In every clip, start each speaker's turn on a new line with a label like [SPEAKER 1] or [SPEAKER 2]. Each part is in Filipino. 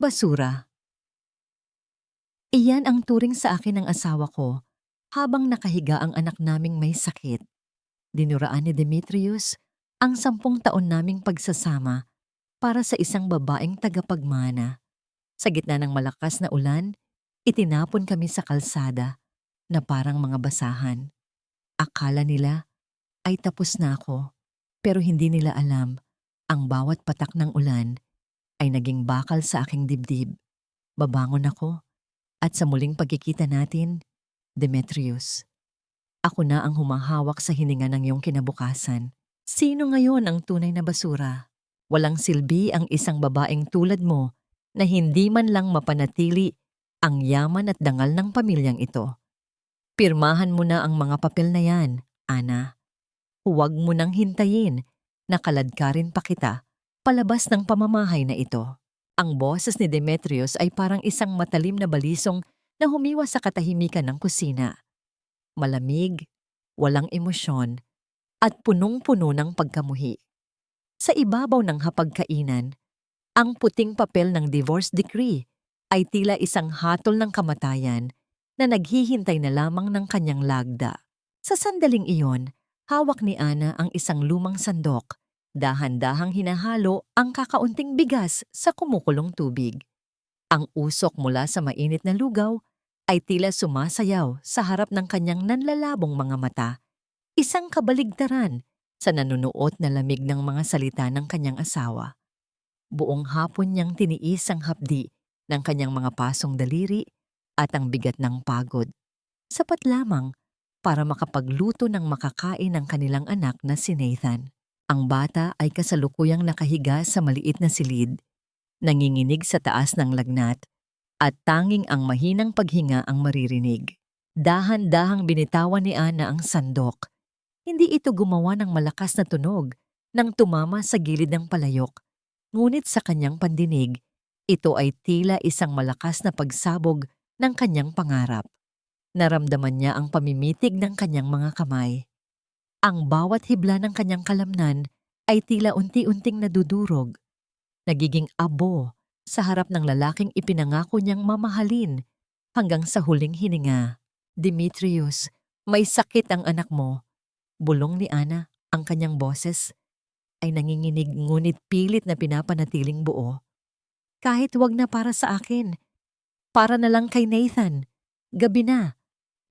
[SPEAKER 1] Basura. Iyan ang turing sa akin ng asawa ko habang nakahiga ang anak naming may sakit. Dinuraan ni Demetrius ang 10 taon naming pagsasama para sa isang babaeng tagapagmana. Sa gitna ng malakas na ulan, itinapon kami sa kalsada na parang mga basahan. Akala nila ay tapos na ako, pero hindi nila alam ang bawat patak ng ulan ay naging bakal sa aking dibdib. Babangon ako at sa muling pagkikita natin, Demetrius, ako na ang humahawak sa hininga ng iyong kinabukasan. Sino ngayon ang tunay na basura? Walang silbi ang isang babaeng tulad mo na hindi man lang mapanatili ang yaman at dangal ng pamilyang ito. Pirmahan mo na ang mga papel na yan, Ana. Huwag mo nang hintayin na kaladkarin pa kita palabas ng pamamahay na ito. Ang boses ni Demetrius ay parang isang matalim na balisong na humiwas sa katahimikan ng kusina. Malamig, walang emosyon, at punong-puno ng pagkamuhi. Sa ibabaw ng hapagkainan, ang puting papel ng divorce decree ay tila isang hatol ng kamatayan na naghihintay na lamang ng kanyang lagda. Sa sandaling iyon, hawak ni Ana ang isang lumang sandok. Dahan-dahang hinahalo ang kakaunting bigas sa kumukulong tubig. Ang usok mula sa mainit na lugaw ay tila sumasayaw sa harap ng kanyang nanlalabong mga mata. Isang kabaligtaran sa nanunuot na lamig ng mga salita ng kanyang asawa. Buong hapon niyang tiniis ang hapdi ng kanyang mga pasong daliri at ang bigat ng pagod. Sapat lamang para makapagluto ng makakain ng kanilang anak na si Nathan. Ang bata ay kasalukuyang nakahiga sa maliit na silid, nanginginig sa taas ng lagnat, at tanging ang mahinang paghinga ang maririnig. Dahan-dahang binitawan ni Ana ang sandok. Hindi ito gumawa ng malakas na tunog nang tumama sa gilid ng palayok, ngunit sa kanyang pandinig, ito ay tila isang malakas na pagsabog ng kanyang pangarap. Naramdaman niya ang pamimitig ng kanyang mga kamay. Ang bawat hibla ng kanyang kalamnan ay tila unti-unting nadudurog, nagiging abo sa harap ng lalaking ipinangako niyang mamahalin hanggang sa huling hininga. Demetrius, may sakit ang anak mo. Bulong ni Ana, ang kanyang boses ay nanginginig ngunit pilit na pinapanatiling buo. Kahit wag na para sa akin, para na lang kay Nathan. Gabi na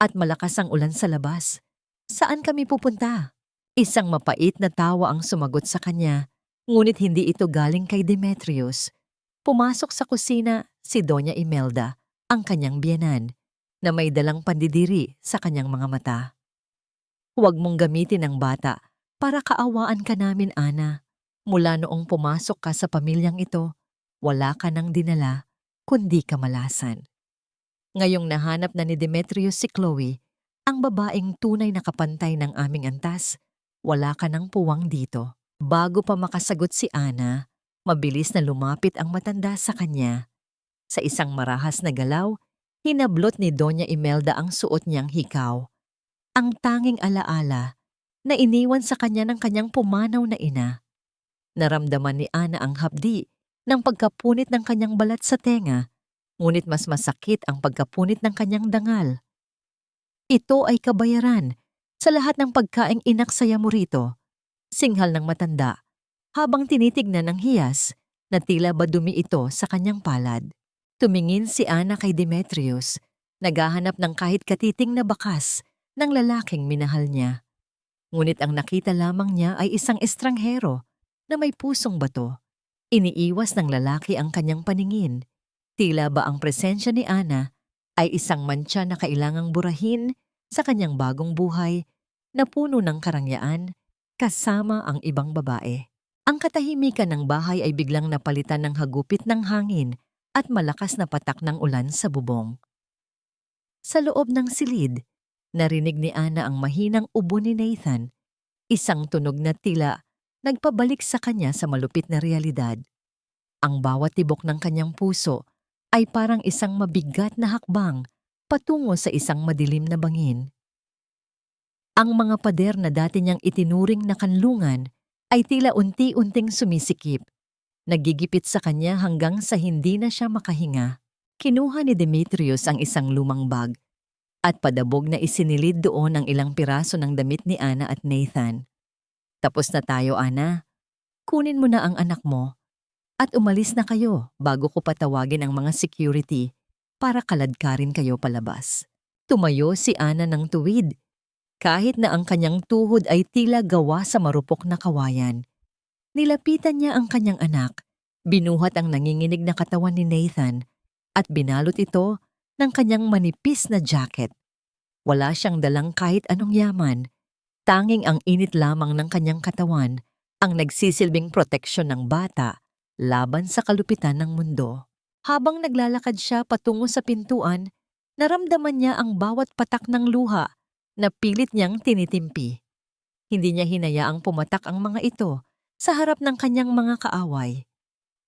[SPEAKER 1] at malakas ang ulan sa labas. Saan kami pupunta? Isang mapait na tawa ang sumagot sa kanya, ngunit hindi ito galing kay Demetrius. Pumasok sa kusina si Doña Imelda, ang kanyang biyenan, na may dalang pandidiri sa kanyang mga mata. Huwag mong gamitin ang bata para kaawaan ka namin, Ana. Mula noong pumasok ka sa pamilyang ito, wala ka nang dinala, kundi kamalasan. Ngayong nahanap na ni Demetrius si Chloe, ang babaeng tunay na kapantay ng aming antas, wala ka nang puwang dito. Bago pa makasagot si Ana, mabilis na lumapit ang matanda sa kanya. Sa isang marahas na galaw, hinablot ni Doña Imelda ang suot niyang hikaw. Ang tanging alaala na iniwan sa kanya ng kanyang pumanaw na ina. Naramdaman ni Ana ang hapdi ng pagkapunit ng kanyang balat sa tenga, ngunit mas masakit ang pagkapunit ng kanyang dangal. Ito ay kabayaran sa lahat ng pagkaing inaksaya mo rito, singhal ng matanda, habang tinitignan ng hiyas na tila ba dumi ito sa kanyang palad. Tumingin si Ana kay Demetrius, naghahanap ng kahit katiting na bakas ng lalaking minahal niya. Ngunit ang nakita lamang niya ay isang estranghero na may pusong bato. Iniiwas ng lalaki ang kanyang paningin. Tila ba ang presensya ni Ana ay isang mantsa na kailangang burahin sa kanyang bagong buhay na puno ng karangyaan kasama ang ibang babae. Ang katahimikan ng bahay ay biglang napalitan ng hagupit ng hangin at malakas na patak ng ulan sa bubong. Sa loob ng silid, narinig ni Ana ang mahinang ubo ni Nathan, isang tunog na tila nagpabalik sa kanya sa malupit na realidad. Ang bawat tibok ng kanyang puso ay parang isang mabigat na hakbang patungo sa isang madilim na bangin. Ang mga pader na dati niyang itinuring na kanlungan ay tila unti-unting sumisikip. Nagigipit sa kanya hanggang sa hindi na siya makahinga. Kinuha ni Demetrius ang isang lumang bag at padabog na isinilid doon ang ilang piraso ng damit ni Ana at Nathan. Tapos na tayo, Ana. Kunin mo na ang anak mo at umalis na kayo bago ko patawagin ang mga security para kaladkarin kayo palabas. Tumayo si Ana ng tuwid, kahit na ang kanyang tuhod ay tila gawa sa marupok na kawayan. Nilapitan niya ang kanyang anak, binuhat ang nanginginig na katawan ni Nathan at binalot ito ng kanyang manipis na jacket. Wala siyang dalang kahit anong yaman, tanging ang init lamang ng kanyang katawan ang nagsisilbing proteksyon ng bata laban sa kalupitan ng mundo. Habang naglalakad siya patungo sa pintuan, naramdaman niya ang bawat patak ng luha na pilit niyang tinitimpi. Hindi niya hinayaang pumatak ang mga ito sa harap ng kanyang mga kaaway.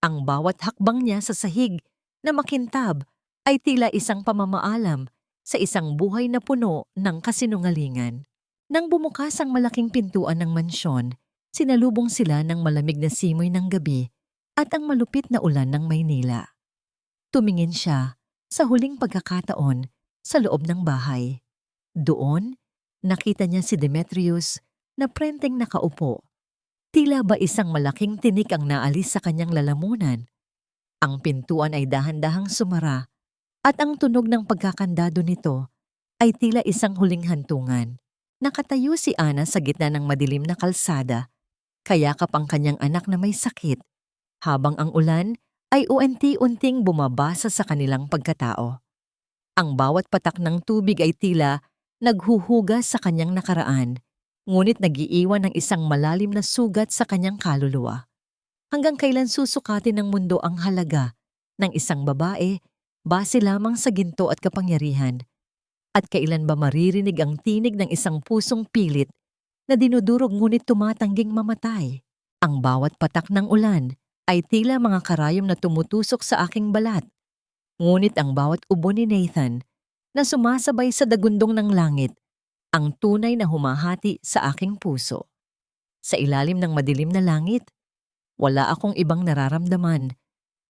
[SPEAKER 1] Ang bawat hakbang niya sa sahig na makintab ay tila isang pamamaalam sa isang buhay na puno ng kasinungalingan. Nang bumukas ang malaking pintuan ng mansyon, sinalubong sila ng malamig na simoy ng gabi at ang malupit na ulan ng Maynila. Tumingin siya sa huling pagkakataon sa loob ng bahay. Doon, nakita niya si Demetrius na prenteng nakaupo. Tila ba isang malaking tinik ang naalis sa kanyang lalamunan. Ang pintuan ay dahan-dahang sumara at ang tunog ng pagkakandado nito ay tila isang huling hantungan. Nakatayo si Ana sa gitna ng madilim na kalsada, kayakap ang kanyang anak na may sakit, habang ang ulan ay unti-unting bumabasa sa kanilang pagkatao. Ang bawat patak ng tubig ay tila naghuhugas sa kanyang nakaraan, ngunit nag-iiwan ng isang malalim na sugat sa kanyang kaluluwa. Hanggang kailan susukatin ng mundo ang halaga ng isang babae base lamang sa ginto at kapangyarihan? At kailan ba maririnig ang tinig ng isang pusong pilit na dinudurog ngunit tumatangging mamatay? Ang bawat patak ng ulan ay tila mga karayom na tumutusok sa aking balat. Ngunit ang bawat ubo ni Nathan na sumasabay sa dagundong ng langit ang tunay na humahati sa aking puso. Sa ilalim ng madilim na langit, wala akong ibang nararamdaman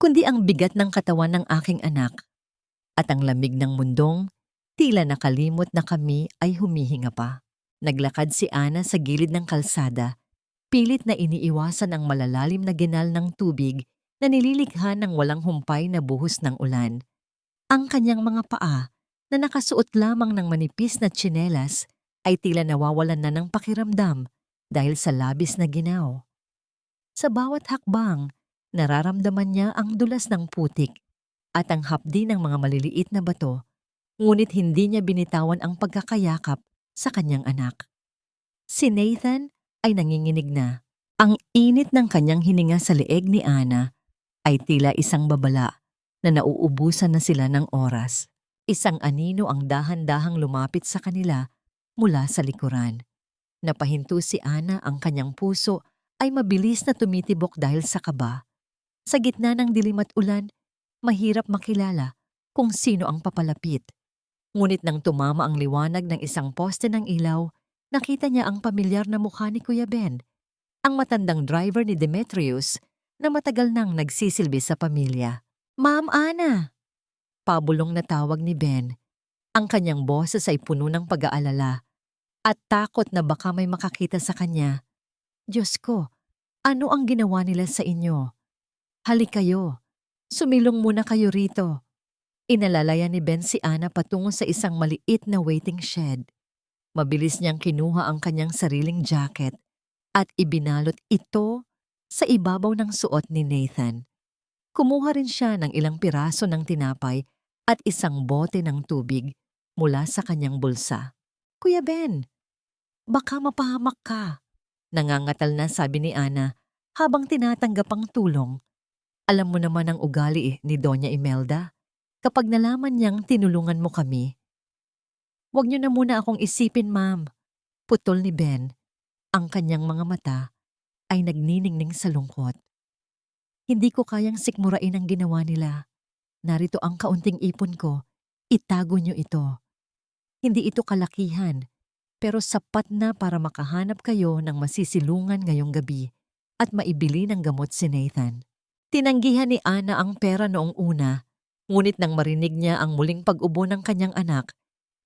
[SPEAKER 1] kundi ang bigat ng katawan ng aking anak at ang lamig ng mundong tila nakalimot na kami ay humihinga pa. Naglakad si Ana sa gilid ng kalsada, pilit na iniiwasan ang malalalim na ginal ng tubig na nililikha ng walang humpay na buhos ng ulan. Ang kanyang mga paa na nakasuot lamang ng manipis na tsinelas ay tila nawawalan na ng pakiramdam dahil sa labis na ginaw. Sa bawat hakbang, nararamdaman niya ang dulas ng putik at ang hapdi ng mga maliliit na bato, ngunit hindi niya binitawan ang pagkakayakap sa kanyang anak. Si Nathan ay nanginginig na. Ang init ng kanyang hininga sa leeg ni Ana ay tila isang babala na nauubusan na sila ng oras. Isang anino ang dahan-dahang lumapit sa kanila mula sa likuran. Napahinto si Ana, ang kanyang puso ay mabilis na tumitibok dahil sa kaba. Sa gitna ng dilim at ulan, mahirap makilala kung sino ang papalapit. Ngunit nang tumama ang liwanag ng isang poste ng ilaw, nakita niya ang pamilyar na mukha ni Kuya Ben, ang matandang driver ni Demetrius na matagal nang nagsisilbi sa pamilya. "Ma'am Ana!" Pabulong na tawag ni Ben. Ang kanyang boses ay puno ng pag-aalala at takot na baka may makakita sa kanya. "Diyos ko, ano ang ginawa nila sa inyo? Halik kayo. Sumilong muna kayo rito." Inalalaya ni Ben si Ana patungo sa isang maliit na waiting shed. Mabilis niyang kinuha ang kanyang sariling jacket at ibinalot ito sa ibabaw ng suot ni Nathan. Kumuha rin siya ng ilang piraso ng tinapay at isang bote ng tubig mula sa kanyang bulsa. "Kuya Ben, baka mapahamak ka." Nangangatal na sabi ni Ana habang tinatanggap ang tulong. "Alam mo naman ang ugali ni Doña Imelda. Kapag nalaman niyang tinulungan mo kami." "Huwag niyo na muna akong isipin, ma'am." Putol ni Ben. Ang kanyang mga mata ay nagniningning sa lungkot. "Hindi ko kayang sikmurain ang ginawa nila. Narito ang kaunting ipon ko. Itago niyo ito. Hindi ito kalakihan, pero sapat na para makahanap kayo ng masisilungan ngayong gabi at maibili ng gamot si Nathan." Tinanggihan ni Ana ang pera noong una, ngunit nang marinig niya ang muling pag-ubo ng kanyang anak,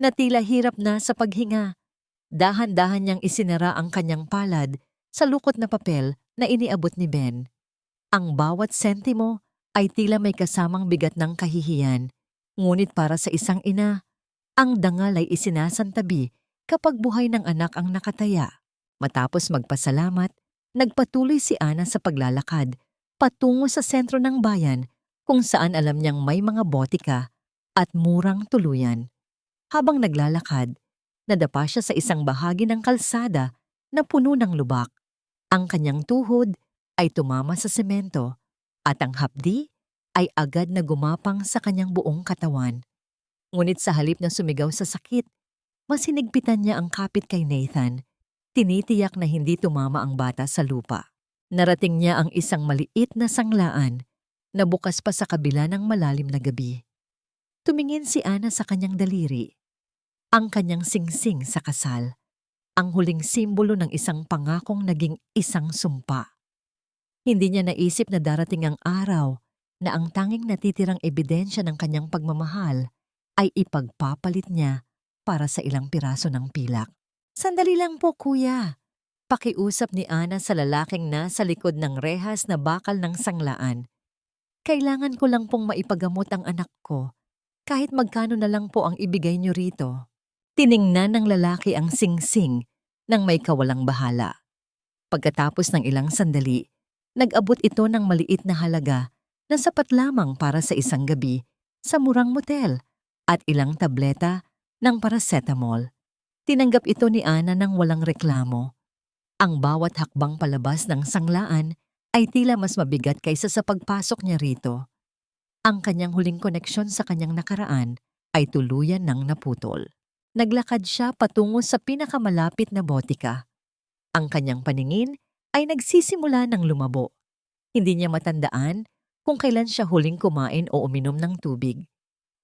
[SPEAKER 1] na tila hirap na sa paghinga, dahan-dahan niyang isinara ang kanyang palad sa lukot na papel na iniabot ni Ben. Ang bawat sentimo ay tila may kasamang bigat ng kahihiyan, ngunit para sa isang ina, ang dangal ay isinasantabi kapag buhay ng anak ang nakataya. Matapos magpasalamat, nagpatuloy si Ana sa paglalakad patungo sa sentro ng bayan kung saan alam niyang may mga botika at murang tuluyan. Habang naglalakad, nadapa siya sa isang bahagi ng kalsada na puno ng lubak. Ang kanyang tuhod ay tumama sa semento at ang hapdi ay agad na gumapang sa kanyang buong katawan. Ngunit sa halip na sumigaw sa sakit, mas hinigpitan niya ang kapit kay Nathan. Tinitiyak na hindi tumama ang bata sa lupa. Narating niya ang isang maliit na sanglaan na bukas pa sa kabila ng malalim na gabi. Tumingin si Ana sa kanyang daliri. Ang kanyang singsing sa kasal. Ang huling simbolo ng isang pangakong naging isang sumpa. Hindi niya naisip na darating ang araw na ang tanging natitirang ebidensya ng kanyang pagmamahal ay ipagpapalit niya para sa ilang piraso ng pilak. "Sandali lang po, kuya." Pakiusap ni Ana sa lalaking nasa likod ng rehas na bakal ng sanglaan. "Kailangan ko lang pong maipagamot ang anak ko. Kahit magkano na lang po ang ibigay niyo rito." Tiningnan ng lalaki ang singsing nang may kawalang bahala. Pagkatapos ng ilang sandali, nag-abot ito ng maliit na halaga na sapat lamang para sa isang gabi sa murang motel at ilang tableta ng paracetamol. Tinanggap ito ni Ana nang walang reklamo. Ang bawat hakbang palabas ng sanglaan ay tila mas mabigat kaysa sa pagpasok niya rito. Ang kanyang huling koneksyon sa kanyang nakaraan ay tuluyan ng naputol. Naglakad siya patungo sa pinakamalapit na botika. Ang kanyang paningin ay nagsisimula ng lumabo. Hindi niya matandaan kung kailan siya huling kumain o uminom ng tubig.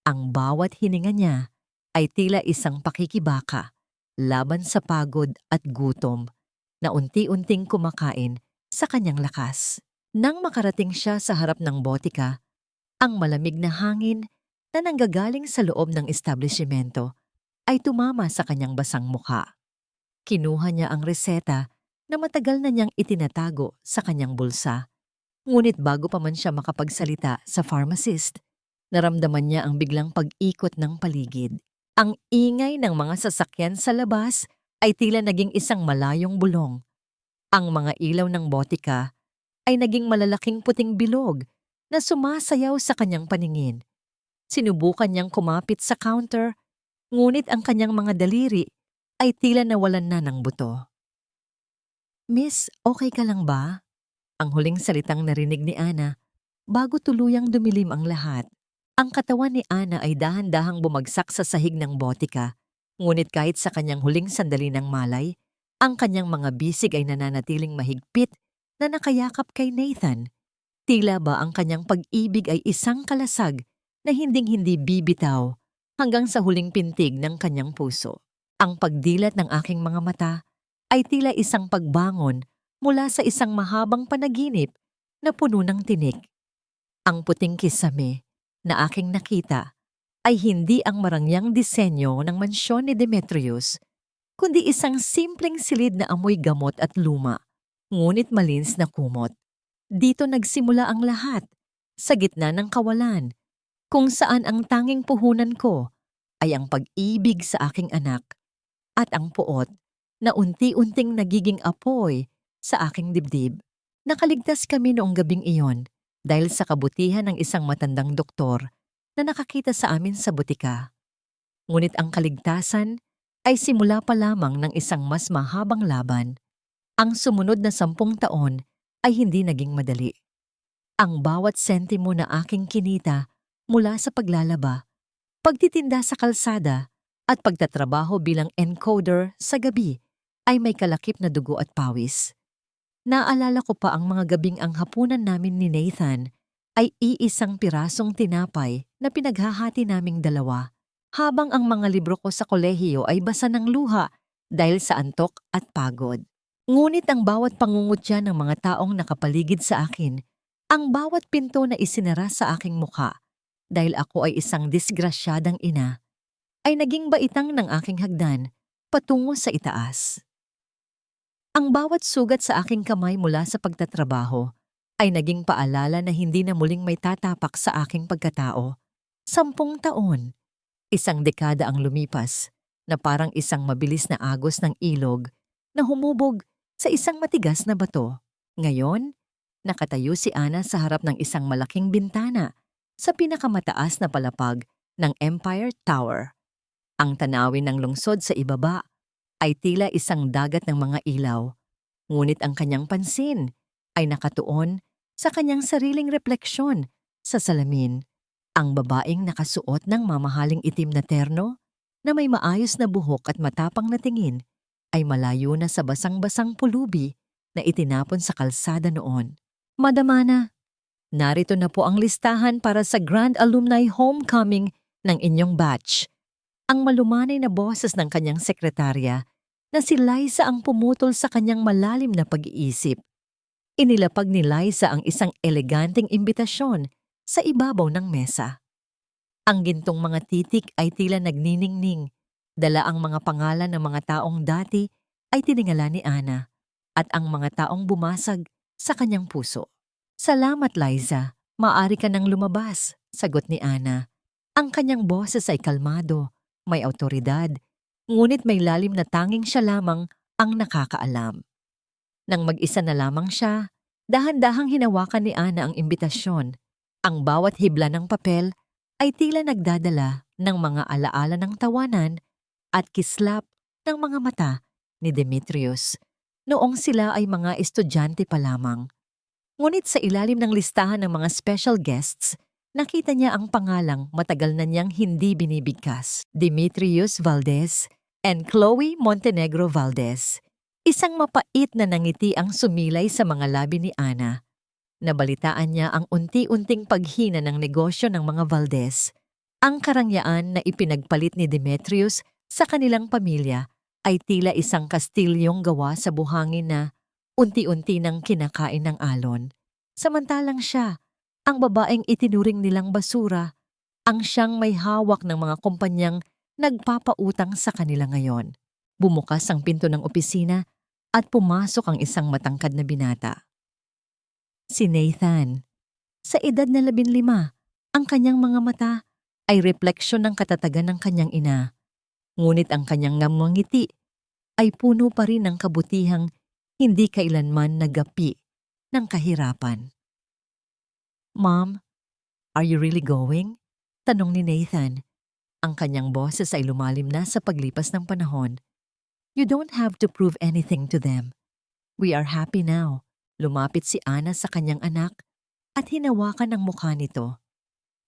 [SPEAKER 1] Ang bawat hininga niya ay tila isang pakikibaka laban sa pagod at gutom na unti-unting kumakain sa kanyang lakas. Nang makarating siya sa harap ng botika, ang malamig na hangin na nanggagaling sa loob ng establishmento ay tumama sa kanyang basang mukha. Kinuha niya ang reseta na matagal na niyang itinatago sa kanyang bulsa. Ngunit bago pa man siya makapagsalita sa pharmacist, naramdaman niya ang biglang pag-ikot ng paligid. Ang ingay ng mga sasakyan sa labas ay tila naging isang malayong bulong. Ang mga ilaw ng botika ay naging malalaking puting bilog na sumasayaw sa kanyang paningin. Sinubukan niyang kumapit sa counter, ngunit ang kanyang mga daliri ay tila nawalan na ng buto. "Miss, okay ka lang ba?" Ang huling salitang narinig ni Ana bago tuluyang dumilim ang lahat. Ang katawan ni Ana ay dahan-dahang bumagsak sa sahig ng botika, ngunit kahit sa kanyang huling sandali ng malay, ang kanyang mga bisig ay nananatiling mahigpit na nakayakap kay Nathan. Tila ba ang kanyang pag-ibig ay isang kalasag na hinding-hindi bibitaw hanggang sa huling pintig ng kanyang puso. Ang pagdilat ng aking mga mata ay tila isang pagbangon mula sa isang mahabang panaginip na puno ng tinik. Ang puting kisame na aking nakita ay hindi ang marangyang disenyo ng mansyon ni Demetrius, kundi isang simpleng silid na amoy gamot at luma, ngunit malinis na kumot. Dito nagsimula ang lahat, sa gitna ng kawalan, kung saan ang tanging puhunan ko ay ang pag-ibig sa aking anak at ang puot na unti-unting nagiging apoy sa aking dibdib. Nakaligtas kami noong gabing iyon dahil sa kabutihan ng isang matandang doktor na nakakita sa amin sa butika. Ngunit ang kaligtasan ay simula pa lamang ng isang mas mahabang laban. Ang sumunod na 10 taon ay hindi naging madali. Ang bawat sentimo na aking kinita mula sa paglalaba, pagtitinda sa kalsada at pagtatrabaho bilang encoder sa gabi ay may kalakip na dugo at pawis. Naalala ko pa ang mga gabing ang hapunan namin ni Nathan ay iisang pirasong tinapay na pinaghahati naming dalawa, habang ang mga libro ko sa kolehiyo ay basa ng luha dahil sa antok at pagod. Ngunit ang bawat pangungutya ng mga taong nakapaligid sa akin Ang bawat pinto na isinara sa aking mukha dahil ako ay isang disgrasyadang ina ay naging baitang ng aking hagdan patungo sa itaas. Ang bawat sugat sa aking kamay mula sa pagtatrabaho ay naging paalala na hindi na muling may tatapak sa aking pagkatao. 10 taon, isang dekada ang lumipas na parang isang mabilis na agos ng ilog na humubog sa isang matigas na bato. Ngayon, nakatayo si Ana sa harap ng isang malaking bintana sa pinakamataas na palapag ng Empire Tower. Ang tanawin ng lungsod sa ibaba ay tila isang dagat ng mga ilaw, ngunit ang kanyang pansin ay nakatuon sa kanyang sariling refleksyon sa salamin. Ang babaeng nakasuot ng mamahaling itim na terno na may maayos na buhok at matapang na tingin ay malayo na sa basang-basang pulubi na itinapon sa kalsada noon. Madam Ana, narito na po ang listahan para sa Grand Alumni Homecoming ng inyong batch. Ang malumanay na boses ng kanyang sekretarya na si Liza ang pumutol sa kanyang malalim na pag-iisip. Inilapag ni Liza ang isang eleganteng imbitasyon sa ibabaw ng mesa. Ang gintong mga titik ay tila nagniningning, dala ang mga pangalan ng mga taong dati ay tiningala ni Ana at ang mga taong bumasag sa kanyang puso. Salamat Liza, maaari ka nang lumabas, sagot ni Ana. Ang kanyang boses ay kalmado, may awtoridad, ngunit may lalim na tanging siya lamang ang nakakaalam. Nang mag-isa na lamang siya, dahan-dahang hinawakan ni Ana ang imbitasyon. Ang bawat hibla ng papel ay tila nagdadala ng mga alaala ng tawanan at kislap ng mga mata ni Demetrius noong sila ay mga estudyante pa lamang. Ngunit sa ilalim ng listahan ng mga special guests, nakita niya ang pangalang matagal na niyang hindi binibigkas, Demetrius Valdez and Chloe Montenegro Valdez. Isang mapait na nangiti ang sumilay sa mga labi ni Ana. Nabalitaan niya ang unti-unting paghina ng negosyo ng mga Valdez. Ang karangyaan na ipinagpalit ni Demetrius sa kanilang pamilya ay tila isang kastilyong gawa sa buhangin na unti-unti nang kinakain ng alon. Samantalang siya, ang babaeng itinuring nilang basura, ang siyang may hawak ng mga kumpanyang nagpapautang sa kanila ngayon. Bumukas ang pinto ng opisina at pumasok ang isang matangkad na binata. Si Nathan. Sa edad na 15, ang kanyang mga mata ay refleksyon ng katatagan ng kanyang ina. Ngunit ang kanyang ngamang ngiti ay puno pa rin ng kabutihang hindi kailanman nagapi ng kahirapan. Mom, are you really going? Tanong ni Nathan. Ang kanyang boses ay lumalim na sa paglipas ng panahon. You don't have to prove anything to them. We are happy now. Lumapit si Ana sa kanyang anak at hinawakan ang mukha nito.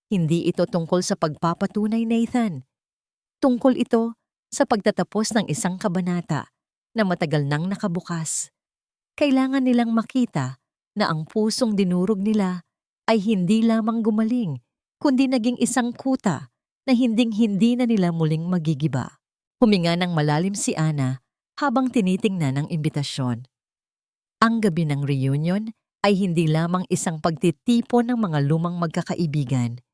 [SPEAKER 1] Hindi ito tungkol sa pagpapatunay, Nathan. Tungkol ito sa pagtatapos ng isang kabanata na matagal nang nakabukas. Kailangan nilang makita na ang pusong dinurog nila ay hindi lamang gumaling, kundi naging isang kuta na hinding-hindi na nila muling magigiba. Huminga ng malalim si Ana habang tinitingnan ang imbitasyon. Ang gabi ng reunion ay hindi lamang isang pagtitipon ng mga lumang magkakaibigan.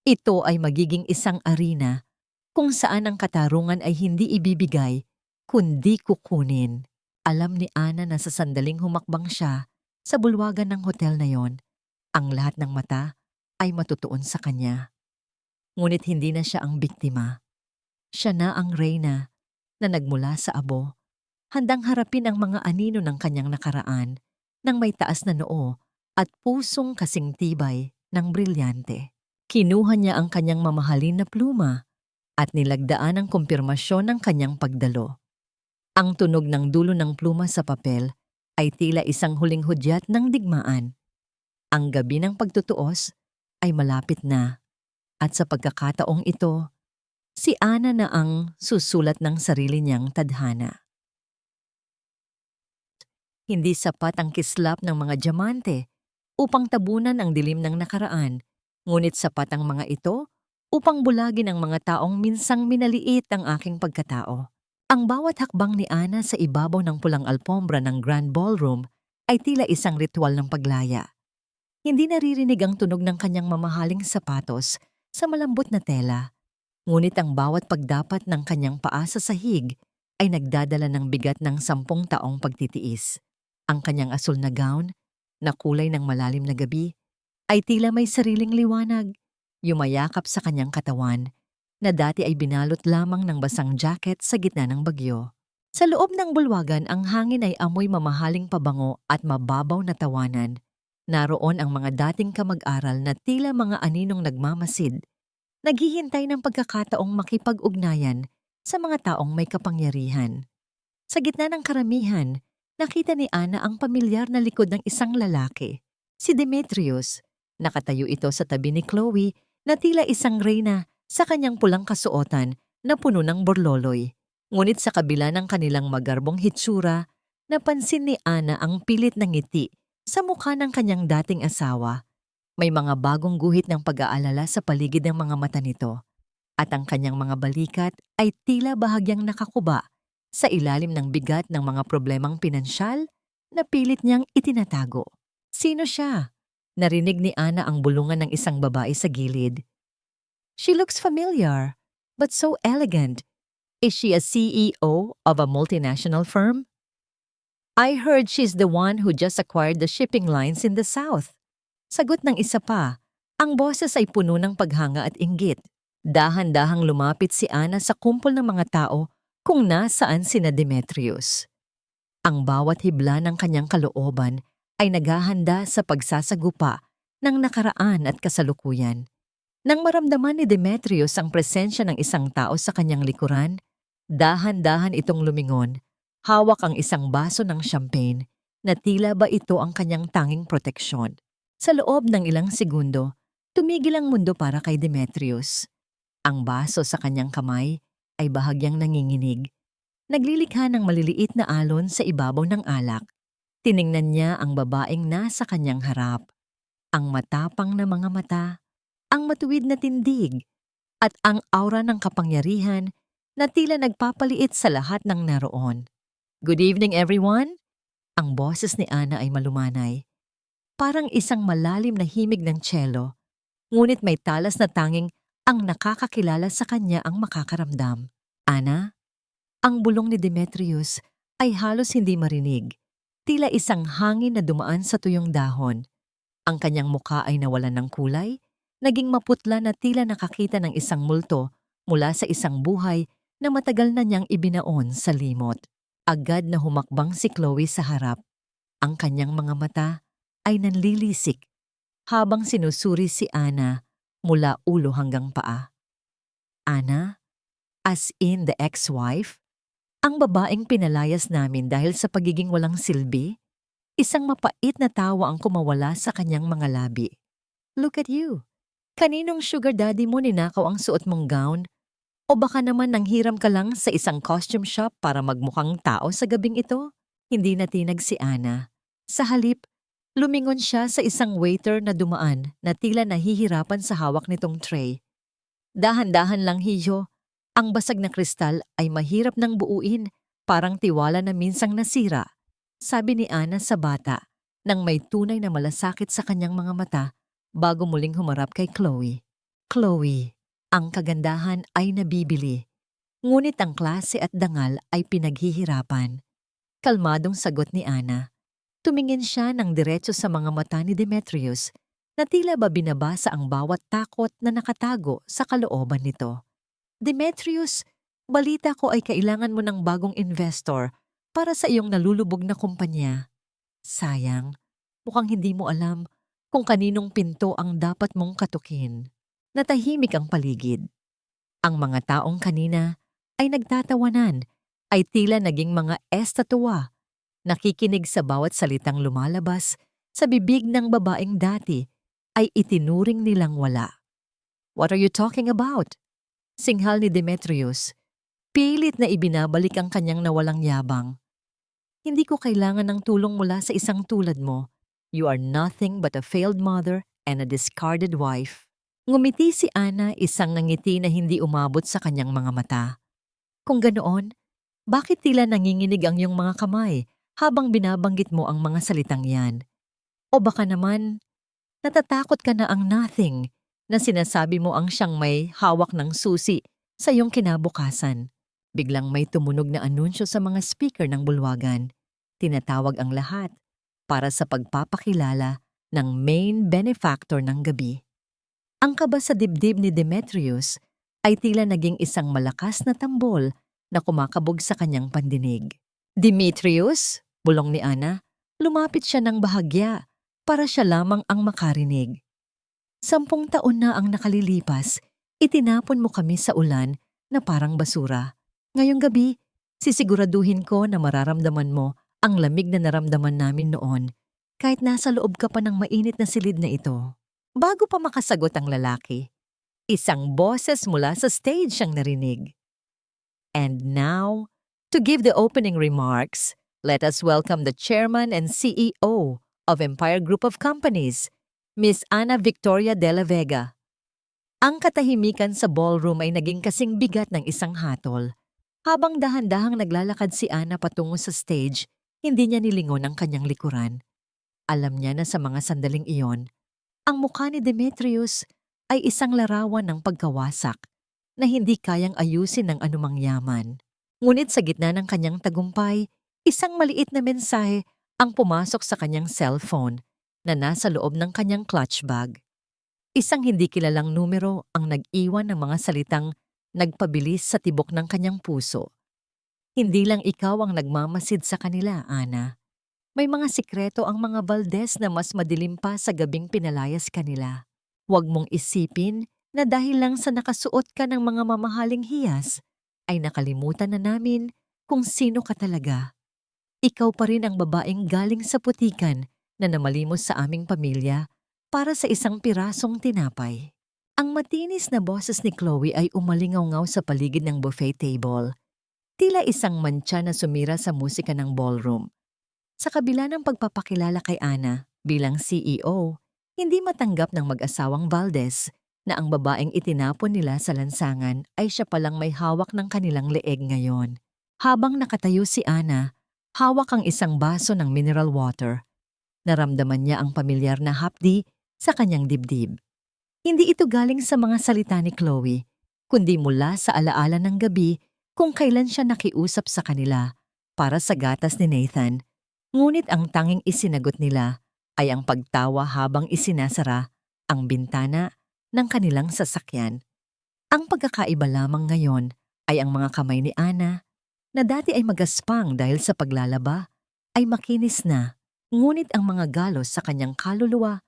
[SPEAKER 1] Ito ay magiging isang arena kung saan ang katarungan ay hindi ibibigay, kundi kukunin. Alam ni Ana na sa sandaling humakbang siya sa bulwagan ng hotel na yon, ang lahat ng mata ay matutuon sa kanya. Ngunit hindi na siya ang biktima. Siya na ang reyna na nagmula sa abo, handang harapin ang mga anino ng kanyang nakaraan ng may taas na noo at pusong kasing tibay ng brilyante. Kinuha niya ang kanyang mamahalin na pluma at nilagdaan ang kumpirmasyon ng kanyang pagdalo. Ang tunog ng dulo ng pluma sa papel ay tila isang huling hudyat ng digmaan. Ang gabi ng pagtutuos ay malapit na at sa pagkakataong ito, si Ana na ang susulat ng sarili niyang tadhana. Hindi sapat ang kislap ng mga diamante upang tabunan ang dilim ng nakaraan, ngunit sapat ang mga ito upang bulagin ang mga taong minsang minaliit ang aking pagkatao. Ang bawat hakbang ni Ana sa ibabaw ng pulang alpombra ng Grand Ballroom ay tila isang ritual ng paglaya. Hindi naririnig ang tunog ng kanyang mamahaling sapatos sa malambot na tela. Ngunit ang bawat pagdapat ng kanyang paa sa sahig ay nagdadala ng bigat ng 10 taong pagtitiis. Ang kanyang asul na gown, na kulay ng malalim na gabi, ay tila may sariling liwanag, yumayakap sa kanyang katawan, na dati ay binalot lamang ng basang jacket sa gitna ng bagyo. Sa loob ng bulwagan, ang hangin ay amoy mamahaling pabango at mababaw na tawanan. Naroon ang mga dating kamag-aral na tila mga aninong nagmamasid, naghihintay ng pagkakataong makipag-ugnayan sa mga taong may kapangyarihan. Sa gitna ng karamihan, nakita ni Ana ang pamilyar na likod ng isang lalaki, si Demetrius. Nakatayo ito sa tabi ni Chloe na tila isang reyna sa kanyang pulang kasuotan na puno ng borloloy. Ngunit sa kabila ng kanilang magarbong hitsura, napansin ni Ana ang pilit na ngiti sa mukha ng kanyang dating asawa. May mga bagong guhit ng pag-aalala sa paligid ng mga mata nito, at ang kanyang mga balikat ay tila bahagyang nakakuba sa ilalim ng bigat ng mga problemang pinansyal na pilit niyang itinatago. Sino siya? Narinig ni Ana ang bulungan ng isang babae sa gilid. She looks familiar, but so elegant. Is she a CEO of a multinational firm? I heard she's the one who just acquired the shipping lines in the South. Sagot ng isa pa, ang boses ay puno ng paghanga at inggit. Dahan-dahang lumapit si Ana sa kumpol ng mga tao kung nasaan sina Demetrius. Ang bawat hibla ng kanyang kalooban ay naghahanda sa pagsasagupa ng nakaraan at kasalukuyan. Nang maramdaman ni Demetrius ang presensya ng isang tao sa kanyang likuran, dahan-dahan itong lumingon, hawak ang isang baso ng champagne na tila ba ito ang kanyang tanging proteksyon. Sa loob ng ilang segundo, tumigil ang mundo para kay Demetrius. Ang baso sa kanyang kamay ay bahagyang nanginginig. Naglilikha ng maliliit na alon sa ibabaw ng alak. Tiningnan niya ang babaeng nasa kanyang harap. Ang matapang na mga mata, ang matuwid na tindig, at ang aura ng kapangyarihan na tila nagpapaliit sa lahat ng naroon. Good evening, everyone! Ang boses ni Ana ay malumanay. Parang isang malalim na himig ng tselo, ngunit may talas na tanging ang nakakakilala sa kanya ang makakaramdam. Ana? Ang bulong ni Demetrius ay halos hindi marinig, tila isang hangin na dumaan sa tuyong dahon. Ang kanyang mukha ay nawalan ng kulay, naging maputla na tila nakakita ng isang multo mula sa isang buhay na matagal na niyang ibinaon sa limot. Agad na humakbang si Chloe sa harap. Ang kanyang mga mata ay nanlilisik habang sinusuri si Ana mula ulo hanggang paa. Ana? As in the ex-wife? Ang babaeng pinalayas namin dahil sa pagiging walang silbi? Isang mapait na tawa ang kumawala sa kanyang mga labi. Look at you. Kaninong sugar daddy mo ninakaw ang suot mong gown? O baka naman nanghiram ka lang sa isang costume shop para magmukhang tao sa gabing ito? Hindi natinag si Ana. Sa halip, lumingon siya sa isang waiter na dumaan na tila nahihirapan sa hawak nitong tray. Dahan-dahan lang, hiyo. Ang basag na kristal ay mahirap nang buuin, parang tiwala na minsang nasira, sabi ni Ana sa bata nang may tunay na malasakit sa kanyang mga mata bago muling humarap kay Chloe. Chloe, ang kagandahan ay nabibili, ngunit ang klase at dangal ay pinaghihirapan. Kalmadong sagot ni Ana. Tumingin siya ng diretso sa mga mata ni Demetrius na tila ba binabasa ang bawat takot na nakatago sa kalooban nito. Demetrius, balita ko ay kailangan mo ng bagong investor para sa iyong nalulubog na kumpanya. Sayang, mukhang hindi mo alam kung kaninong pinto ang dapat mong katukin. Natahimik ang paligid. Ang mga taong kanina ay nagtatawanan, ay tila naging mga estatwa, nakikinig sa bawat salitang lumalabas sa bibig ng babaeng dati ay itinuring nilang wala. What are you talking about? Singhal ni Demetrius, pilit na ibinabalik ang kanyang nawalang yabang. Hindi ko kailangan ng tulong mula sa isang tulad mo. You are nothing but a failed mother and a discarded wife. Ngumiti si Ana, isang ngiti na hindi umabot sa kanyang mga mata. Kung ganoon, bakit tila nanginginig ang iyong mga kamay habang binabanggit mo ang mga salitang yan? O baka naman, Natatakot ka na ang nothing na sinasabi mo ang siyang may hawak ng susi sa iyong kinabukasan. Biglang may tumunog na anunsyo sa mga speaker ng bulwagan. Tinatawag ang lahat para sa pagpapakilala ng main benefactor ng gabi. Ang kaba sa dibdib ni Demetrius ay tila naging isang malakas na tambol na kumakabog sa kanyang pandinig. Demetrius? Bulong ni Ana. Lumapit siya ng bahagya para siya lamang ang makarinig. 10 taon na ang nakalilipas, itinapon mo kami sa ulan na parang basura. Ngayong gabi, sisiguraduhin ko na mararamdaman mo ang lamig na naramdaman namin noon kahit nasa loob ka pa ng mainit na silid na ito. Bago pa makasagot ang lalaki, isang boses mula sa stage siyang narinig. And now, to give the opening remarks, let us welcome the Chairman and CEO of Empire Group of Companies, Miss Ana Victoria de la Vega. Ang katahimikan sa ballroom ay naging kasing bigat ng isang hatol. Habang dahan-dahang naglalakad si Ana patungo sa stage, hindi niya nilingon ang kanyang likuran. Alam niya na sa mga sandaling iyon, ang mukha ni Demetrius ay isang larawan ng pagkawasak na hindi kayang ayusin ng anumang yaman. Ngunit sa gitna ng kanyang tagumpay, isang maliit na mensahe ang pumasok sa kanyang cellphone na nasa loob ng kanyang clutch bag. Isang hindi kilalang numero ang nag-iwan ng mga salitang nagpabilis sa tibok ng kanyang puso. Hindi lang ikaw ang nagmamasid sa kanila, Ana. May mga sikreto ang mga Valdez na mas madilim pa sa gabing pinalayas kanila. Huwag mong isipin na dahil lang sa nakasuot ka ng mga mamahaling hiyas, ay nakalimutan na namin kung sino ka talaga. Ikaw pa rin ang babaeng galing sa putikan na namalimos sa aming pamilya para sa isang pirasong tinapay. Ang matinis na boses ni Chloe ay umalingaw-ngaw sa paligid ng buffet table. Tila isang mantsa na sumira sa musika ng ballroom. Sa kabila ng pagpapakilala kay Ana bilang CEO, hindi matanggap ng mag-asawang Valdez na ang babaeng itinapon nila sa lansangan ay siya palang may hawak ng kanilang leeg ngayon. Habang nakatayo si Ana, hawak ang isang baso ng mineral water. Naramdaman niya ang pamilyar na hapdi sa kanyang dibdib. Hindi ito galing sa mga salita ni Chloe, kundi mula sa alaala ng gabi kung kailan siya nakiusap sa kanila para sa gatas ni Nathan. Ngunit ang tanging isinagot nila ay ang pagtawa habang isinasara ang bintana ng kanilang sasakyan. Ang pagkakaiba lamang ngayon ay ang mga kamay ni Ana, na dati ay magaspang dahil sa paglalaba, ay makinis na, ngunit ang mga galos sa kanyang kaluluwa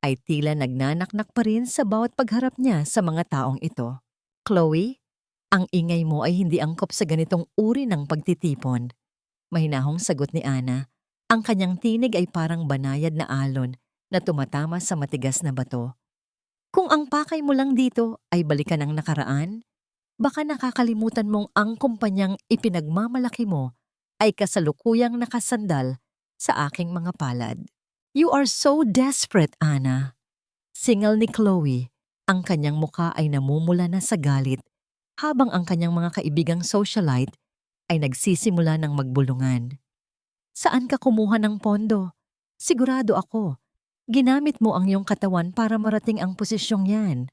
[SPEAKER 1] ay tila nagnanaknak pa rin sa bawat pagharap niya sa mga taong ito. Chloe, ang ingay mo ay hindi angkop sa ganitong uri ng pagtitipon. Mahinahong sagot ni Ana. Ang kanyang tinig ay parang banayad na alon na tumatama sa matigas na bato. Kung ang pakay mo lang dito ay balikan ang nakaraan, baka nakakalimutan mong ang kumpanyang ipinagmamalaki mo ay kasalukuyang nakasandal sa aking mga palad. You are so desperate, Ana. Singal ni Chloe, ang kanyang muka ay namumula na sa galit habang ang kanyang mga kaibigang socialite ay nagsisimula ng magbulungan. Saan ka kumuha ng pondo? Sigurado ako, ginamit mo ang iyong katawan para marating ang posisyong yan.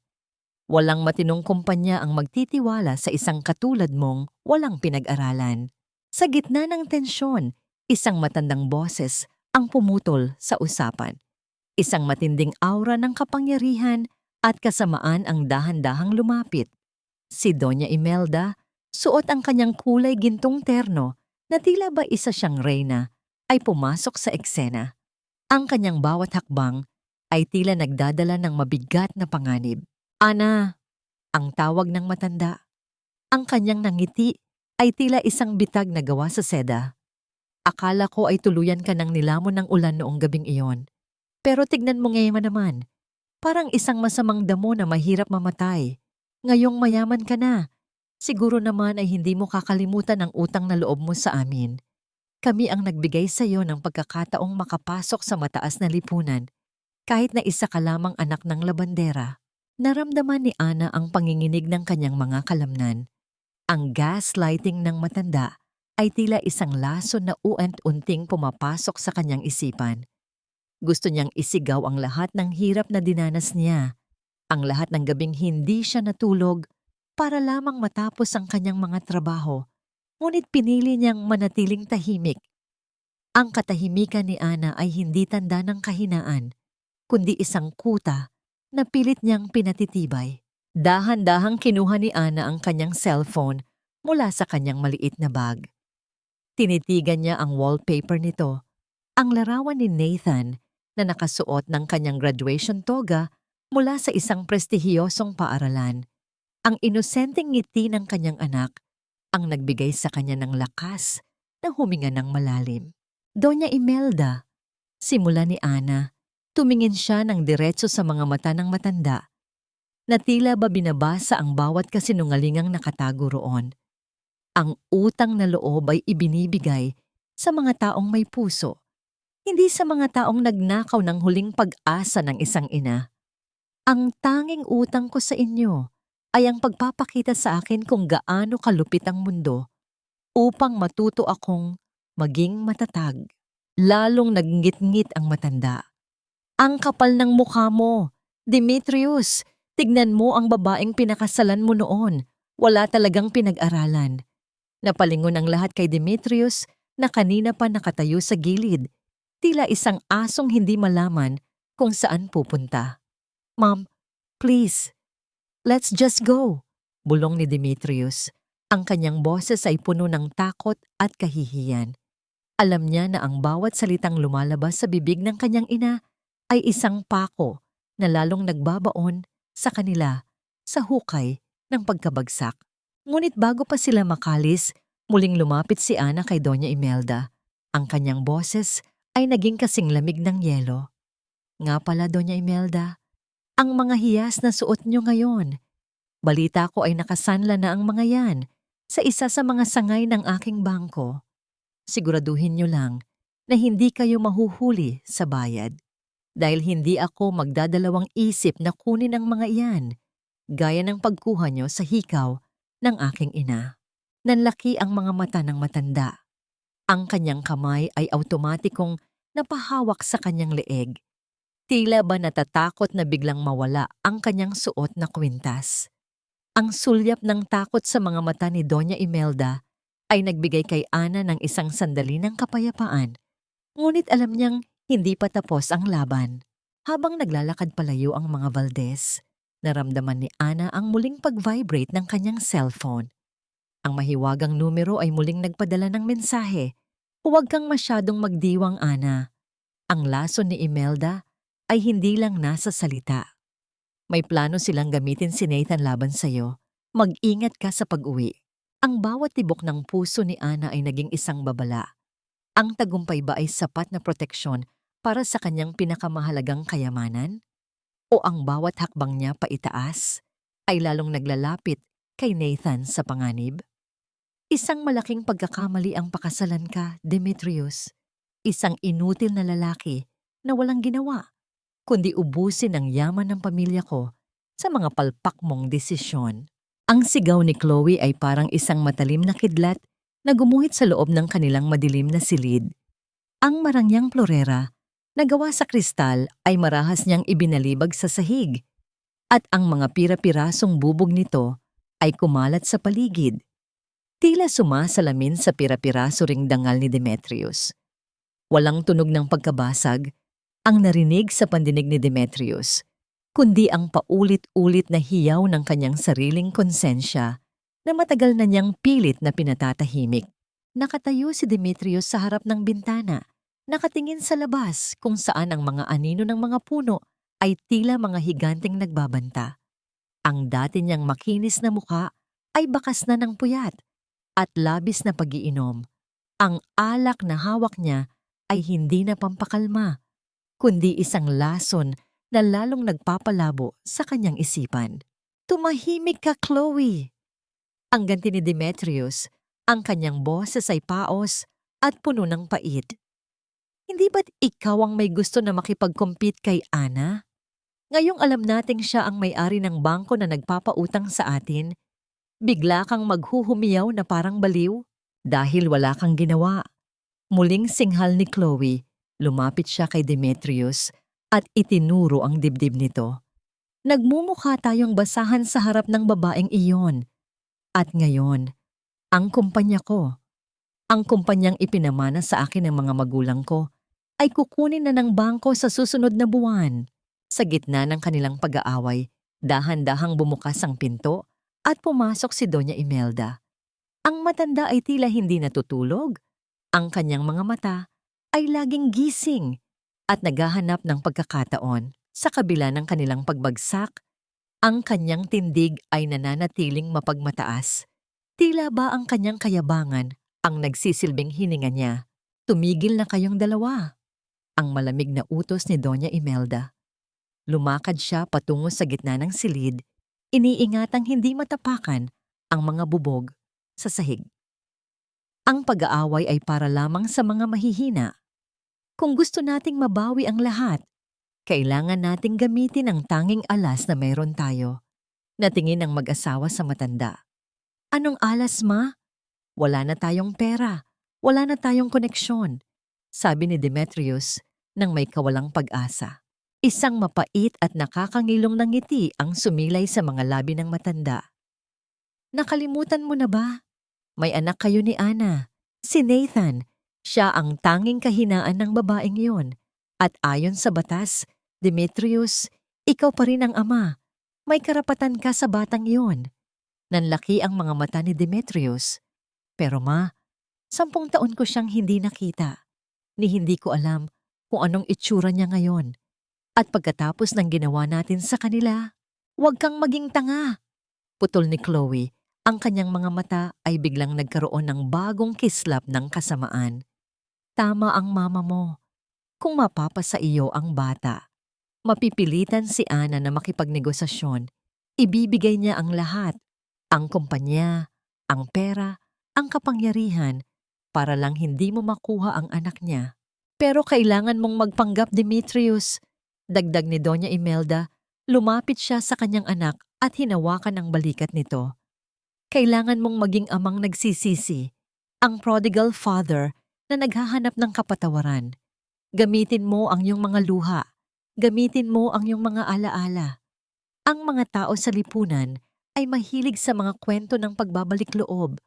[SPEAKER 1] Walang matinong kumpanya ang magtitiwala sa isang katulad mong walang pinag-aralan. Sa gitna ng tensyon, isang matandang boses ang pumutol sa usapan. Isang matinding aura ng kapangyarihan at kasamaan ang dahan-dahang lumapit. Si Doña Imelda, suot ang kanyang kulay gintong terno na tila ba isa siyang reyna, ay pumasok sa eksena. Ang kanyang bawat hakbang ay tila nagdadala ng mabigat na panganib. Ana, ang tawag ng matanda. Ang kanyang nangiti ay tila isang bitag na gawa sa seda. Akala ko ay tuluyan ka ng nilamon ng ulan noong gabing iyon. Pero tignan mo ngayon naman, parang isang masamang damo na mahirap mamatay. Ngayong mayaman ka na. Siguro naman ay hindi mo kakalimutan ang utang na loob mo sa amin. Kami ang nagbigay sa iyo ng pagkakataong makapasok sa mataas na lipunan, kahit na isa ka lamang anak ng labandera. Naramdaman ni Ana ang panginginig ng kanyang mga kalamnan. Ang gaslighting ng matanda ay tila isang laso na uant-unting pumapasok sa kanyang isipan. Gusto niyang isigaw ang lahat ng hirap na dinanas niya, ang lahat ng gabing hindi siya natulog para lamang matapos ang kanyang mga trabaho. Ngunit pinili niyang manatiling tahimik. Ang katahimikan ni Ana ay hindi tanda ng kahinaan, kundi isang kuta na pilit niyang pinatitibay. Dahan-dahang kinuha ni Ana ang kanyang cellphone mula sa kanyang maliit na bag. Tinitigan niya ang wallpaper nito, ang larawan ni Nathan na nakasuot ng kanyang graduation toga mula sa isang prestihiyosong paaralan. Ang inosenteng ngiti ng kanyang anak ang nagbigay sa kanya ng lakas na huminga ng malalim. Doña Imelda, simula ni Ana, tumingin siya ng diretso sa mga mata ng matanda na tila ba binabasa ang bawat kasinungalingang nakatago roon. Ang utang na loob ay ibinibigay sa mga taong may puso, hindi sa mga taong nagnakaw ng huling pag-asa ng isang ina. Ang tanging utang ko sa inyo ay ang pagpapakita sa akin kung gaano kalupit ang mundo upang matuto akong maging matatag. Lalong nagnggit-ngit ang matanda. Ang kapal ng mukha mo, Demetrius. Tignan mo ang babaeng pinakasalan mo noon. Wala talagang pinag-aralan. Napalingon ang lahat kay Demetrius na kanina pa nakatayo sa gilid. Tila isang asong hindi malaman kung saan pupunta. Ma'am, please, let's just go. Bulong ni Demetrius. Ang kanyang boses ay puno ng takot at kahihiyan. Alam niya na ang bawat salitang lumalabas sa bibig ng kanyang ina ay isang pako na lalong nagbabaon sa kanila sa hukay ng pagkabagsak. Ngunit bago pa sila makalis, muling lumapit si Ana kay Doña Imelda. Ang kanyang boses ay naging kasing lamig ng yelo. Nga pala, Doña Imelda, ang mga hiyas na suot niyo ngayon. Balita ko ay nakasanla na ang mga yan sa isa sa mga sangay ng aking bangko. Siguraduhin niyo lang na hindi kayo mahuhuli sa bayad. Dahil hindi ako magdadalawang isip na kunin ang mga iyan, gaya ng pagkuha niyo sa hikaw ng aking ina. Nanlaki ang mga mata ng matanda. Ang kanyang kamay ay automatikong napahawak sa kanyang leeg. Tila ba natatakot na biglang mawala ang kanyang suot na kwintas. Ang sulyap ng takot sa mga mata ni Doña Imelda ay nagbigay kay Ana ng isang sandali ng kapayapaan. Ngunit alam niyang hindi pa tapos ang laban. Habang naglalakad palayo ang mga Valdez, naramdaman ni Ana ang muling pag-vibrate ng kanyang cellphone. Ang mahiwagang numero ay muling nagpadala ng mensahe. Huwag kang masyadong magdiwang, Ana. Ang lason ni Imelda ay hindi lang nasa salita. May plano silang gamitin si Nathan laban sa'yo. Mag-ingat ka sa pag-uwi. Ang bawat tibok ng puso ni Ana ay naging isang babala. Ang tagumpay ba ay sapat na proteksyon para sa kanyang pinakamahalagang kayamanan? O ang bawat hakbang niya paitaas ay lalong naglalapit kay Nathan sa panganib? Isang malaking pagkakamali ang pakasalan ka, Demetrius. Isang inutil na lalaki na walang ginawa, kundi ubusin ang yaman ng pamilya ko sa mga palpak mong desisyon. Ang sigaw ni Chloe ay parang isang matalim na kidlat na gumuhit sa loob ng kanilang madilim na silid. Ang marangyang florera na gawa sa kristal ay marahas niyang ibinalibag sa sahig, at ang mga pira-pirasong bubog nito ay kumalat sa paligid. Tila sumasalamin sa pira-piraso ring dangal ni Demetrius. Walang tunog ng pagkabasag ang narinig sa pandinig ni Demetrius, kundi ang paulit-ulit na hiyaw ng kanyang sariling konsensya na matagal na niyang pilit na pinatatahimik. Nakatayo si Demetrius sa harap ng bintana, nakatingin sa labas kung saan ang mga anino ng mga puno ay tila mga higanteng nagbabanta. Ang dati niyang makinis na mukha ay bakas na ng puyat at labis na pag-iinom. Ang alak na hawak niya ay hindi na pampakalma, kundi isang lason na lalong nagpapalabo sa kanyang isipan. Tumahimik ka, Chloe! Ang ganti ni Demetrius, ang kanyang boses ay paos at puno ng pait. Hindi ba't ikaw ang may gusto na makipag-compete kay Ana? Ngayong alam nating siya ang may-ari ng bangko na nagpapautang sa atin, bigla kang maghuhumiyaw na parang baliw dahil wala kang ginawa. Muling singhal ni Chloe Lumapit siya kay Demetrius at itinuro ang dibdib nito. Nagmumukha tayong basahan sa harap ng babaeng iyon. At ngayon, ang kumpanya ko, ang kumpanyang ipinamana sa akin ng mga magulang ko, ay kukunin na ng bangko sa susunod na buwan. Sa gitna ng kanilang pag-aaway, dahan-dahang bumukas ang pinto at pumasok si Doña Imelda. Ang matanda ay tila hindi natutulog. Ang kanyang mga mata ay laging gising at naghahanap ng pagkakataon. Sa kabila ng kanilang pagbagsak, ang kanyang tindig ay nananatiling mapagmataas. Tila ba ang kanyang kayabangan ang nagsisilbing hininga niya? Tumigil na kayong dalawa. Ang malamig na utos ni Doña Imelda. Lumakad siya patungo sa gitna ng silid, iniingatang hindi matapakan ang mga bubog sa sahig. Ang pag-aaway ay para lamang sa mga mahihina. Kung gusto nating mabawi ang lahat, kailangan nating gamitin ang tanging alas na mayroon tayo. Natingin ang mag-asawa sa matanda. Anong alas, ma? Wala na tayong pera. Wala na tayong koneksyon, sabi ni Demetrius nang may kawalang pag-asa. Isang mapait at nakakangilong na ngiti ang sumilay sa mga labi ng matanda. Nakalimutan mo na ba? May anak kayo ni Ana. Si Nathan. Siya ang tanging kahinaan ng babaeng iyon. At ayon sa batas, Demetrius, ikaw pa rin ang ama. May karapatan ka sa batang iyon. Nanlaki ang mga mata ni Demetrius. Pero ma, 10 taon ko siyang hindi nakita. Ni hindi ko alam kung anong itsura niya ngayon. At pagkatapos ng ginawa natin sa kanila, huwag kang maging tanga. Putol ni Chloe, ang kanyang mga mata ay biglang nagkaroon ng bagong kislap ng kasamaan. Tama ang mama mo. Kung mapapasa iyo ang bata, mapipilitan si Ana na makipagnegosasyon. Ibibigay niya ang lahat, ang kumpanya, ang pera, ang kapangyarihan, para lang hindi mo makuha ang anak niya. Pero kailangan mong magpanggap, Demetrius. Dagdag ni Doña Imelda, lumapit siya sa kanyang anak at hinawakan ang balikat nito. Kailangan mong maging amang nagsisisi, ang prodigal father na naghahanap ng kapatawaran. Gamitin mo ang iyong mga luha. Gamitin mo ang iyong mga alaala. Ang mga tao sa lipunan ay mahilig sa mga kwento ng pagbabalik loob.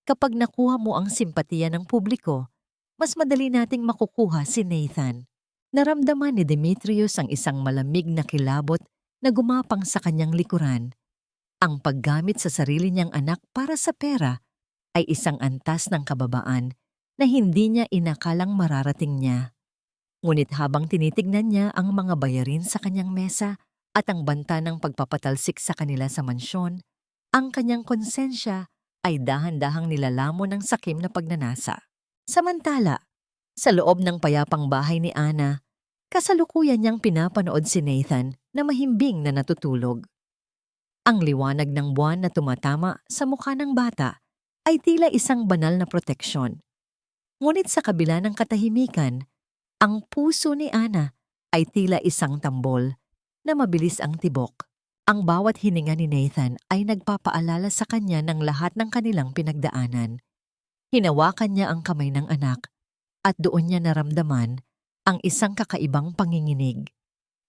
[SPEAKER 1] Kapag nakuha mo ang simpatiya ng publiko, mas madali nating makukuha si Nathan. Naramdaman ni Demetrius ang isang malamig na kilabot na gumapang sa kanyang likuran. Ang paggamit sa sarili niyang anak para sa pera ay isang antas ng kababaan na hindi niya inakalang mararating niya. Ngunit habang tinitignan niya ang mga bayarin sa kanyang mesa at ang banta ng pagpapatalsik sa kanila sa mansyon, ang kanyang konsensya ay dahan-dahang nilalamon ng sakim na pagnanasa. Samantala, sa loob ng payapang bahay ni Ana, kasalukuyan niyang pinapanood si Nathan na mahimbing na natutulog. Ang liwanag ng buwan na tumatama sa mukha ng bata ay tila isang banal na proteksyon. Ngunit sa kabila ng katahimikan, ang puso ni Ana ay tila isang tambol na mabilis ang tibok. Ang bawat hininga ni Nathan ay nagpapaalala sa kanya ng lahat ng kanilang pinagdaanan. Hinawakan niya ang kamay ng anak at doon niya naramdaman ang isang kakaibang panginginig.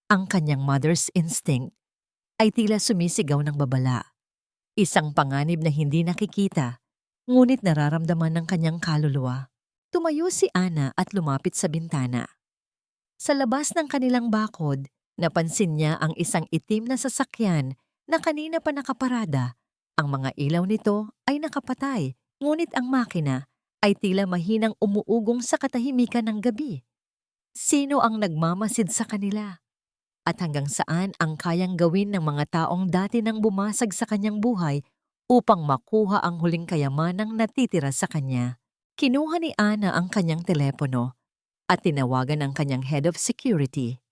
[SPEAKER 1] Ang kanyang mother's instinct ay tila sumisigaw ng babala. Isang panganib na hindi nakikita, ngunit nararamdaman ng kanyang kaluluwa. Tumayo si Ana at lumapit sa bintana. Sa labas ng kanilang bakod, napansin niya ang isang itim na sasakyan na kanina pa nakaparada. Ang mga ilaw nito ay nakapatay, ngunit ang makina ay tila mahinang umuugong sa katahimikan ng gabi. Sino ang nagmamasid sa kanila? At hanggang saan ang kayang gawin ng mga taong dati nang bumasag sa kanyang buhay upang makuha ang huling kayamanang natitira sa kanya? Kinuha ni Ana ang kanyang telepono at tinawagan ang kanyang head of security.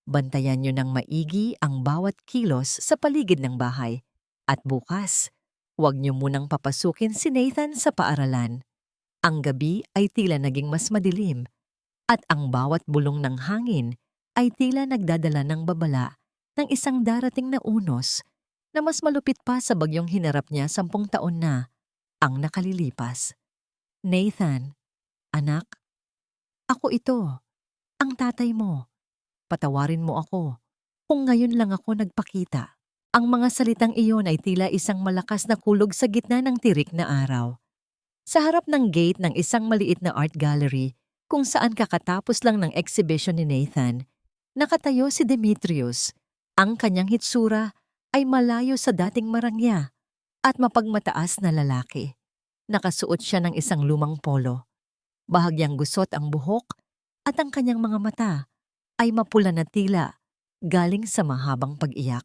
[SPEAKER 1] Bantayan niyo ng maigi ang bawat kilos sa paligid ng bahay. At bukas, huwag niyo munang papasukin si Nathan sa paaralan. Ang gabi ay tila naging mas madilim at ang bawat bulong ng hangin ay tila nagdadala ng babala ng isang darating na unos na mas malupit pa sa bagyong hinarap niya 10 taon na ang nakalilipas. Nathan, anak, ako ito. ang tatay mo. Patawarin mo ako kung ngayon lang ako nagpakita. Ang mga salitang iyon ay tila isang malakas na kulog sa gitna ng tirik na araw. Sa harap ng gate ng isang maliit na art gallery kung saan kakatapos lang ng exhibition ni Nathan, nakatayo si Demetrius. Ang kanyang hitsura ay malayo sa dating marangya at mapagmataas na lalaki. Nakasuot siya ng isang lumang polo. Bahagyang gusot ang buhok at ang kanyang mga mata ay mapula na tila galing sa mahabang pag-iyak.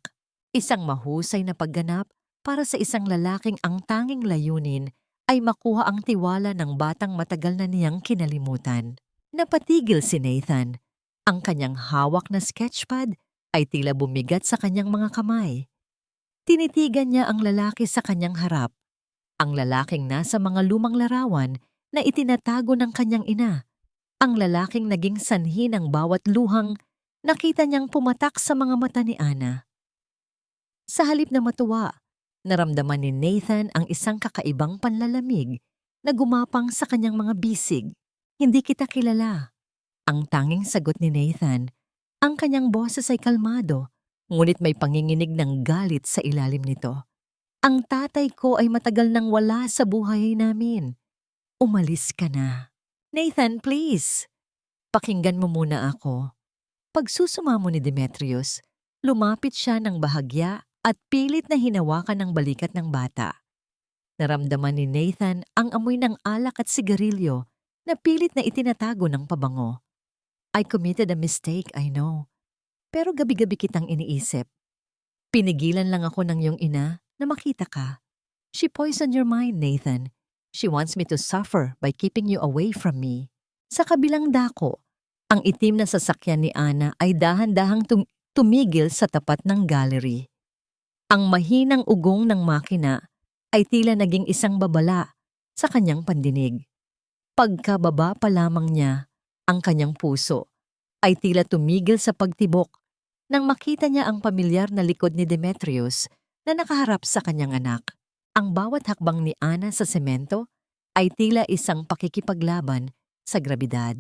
[SPEAKER 1] Isang mahusay na pagganap para sa isang lalaking ang tanging layunin ay makuha ang tiwala ng batang matagal na niyang kinalimutan. Napatigil si Nathan. Ang kanyang hawak na sketchpad ay tila bumigat sa kanyang mga kamay. Tinitigan niya ang lalaki sa kanyang harap, ang lalaking nasa mga lumang larawan na itinatago ng kanyang ina, ang lalaking naging sanhi ng bawat luhang nakita niyang pumatak sa mga mata ni Ana. Sa halip na matuwa, naramdaman ni Nathan ang isang kakaibang panlalamig na gumapang sa kanyang mga bisig. Hindi kita kilala. Ang tanging sagot ni Nathan, ang kanyang boses ay kalmado, ngunit may panginginig ng galit sa ilalim nito. Ang tatay ko ay matagal nang wala sa buhay namin. Umalis ka na. Nathan, please. Pakinggan mo muna ako. Pagsusumamo ni Demetrius, lumapit siya ng bahagya at pilit na hinawakan ng balikat ng bata. Naramdaman ni Nathan ang amoy ng alak at sigarilyo na pilit na itinatago ng pabango. I committed a mistake, I know. Pero gabi-gabi kitang iniisip. Pinigilan lang ako ng iyong ina na makita ka. She poisoned your mind, Nathan. She wants me to suffer by keeping you away from me. Sa kabilang dako, ang itim na sasakyan ni Ana ay dahan-dahang tumigil sa tapat ng gallery. Ang mahinang ugong ng makina ay tila naging isang babala sa kanyang pandinig. Pagkababa pa lamang niya, ang kanyang puso ay tila tumigil sa pagtibok nang makita niya ang pamilyar na likod ni Demetrius na nakaharap sa kanyang anak. Ang bawat hakbang ni Ana sa semento ay tila isang pakikipaglaban sa grabidad.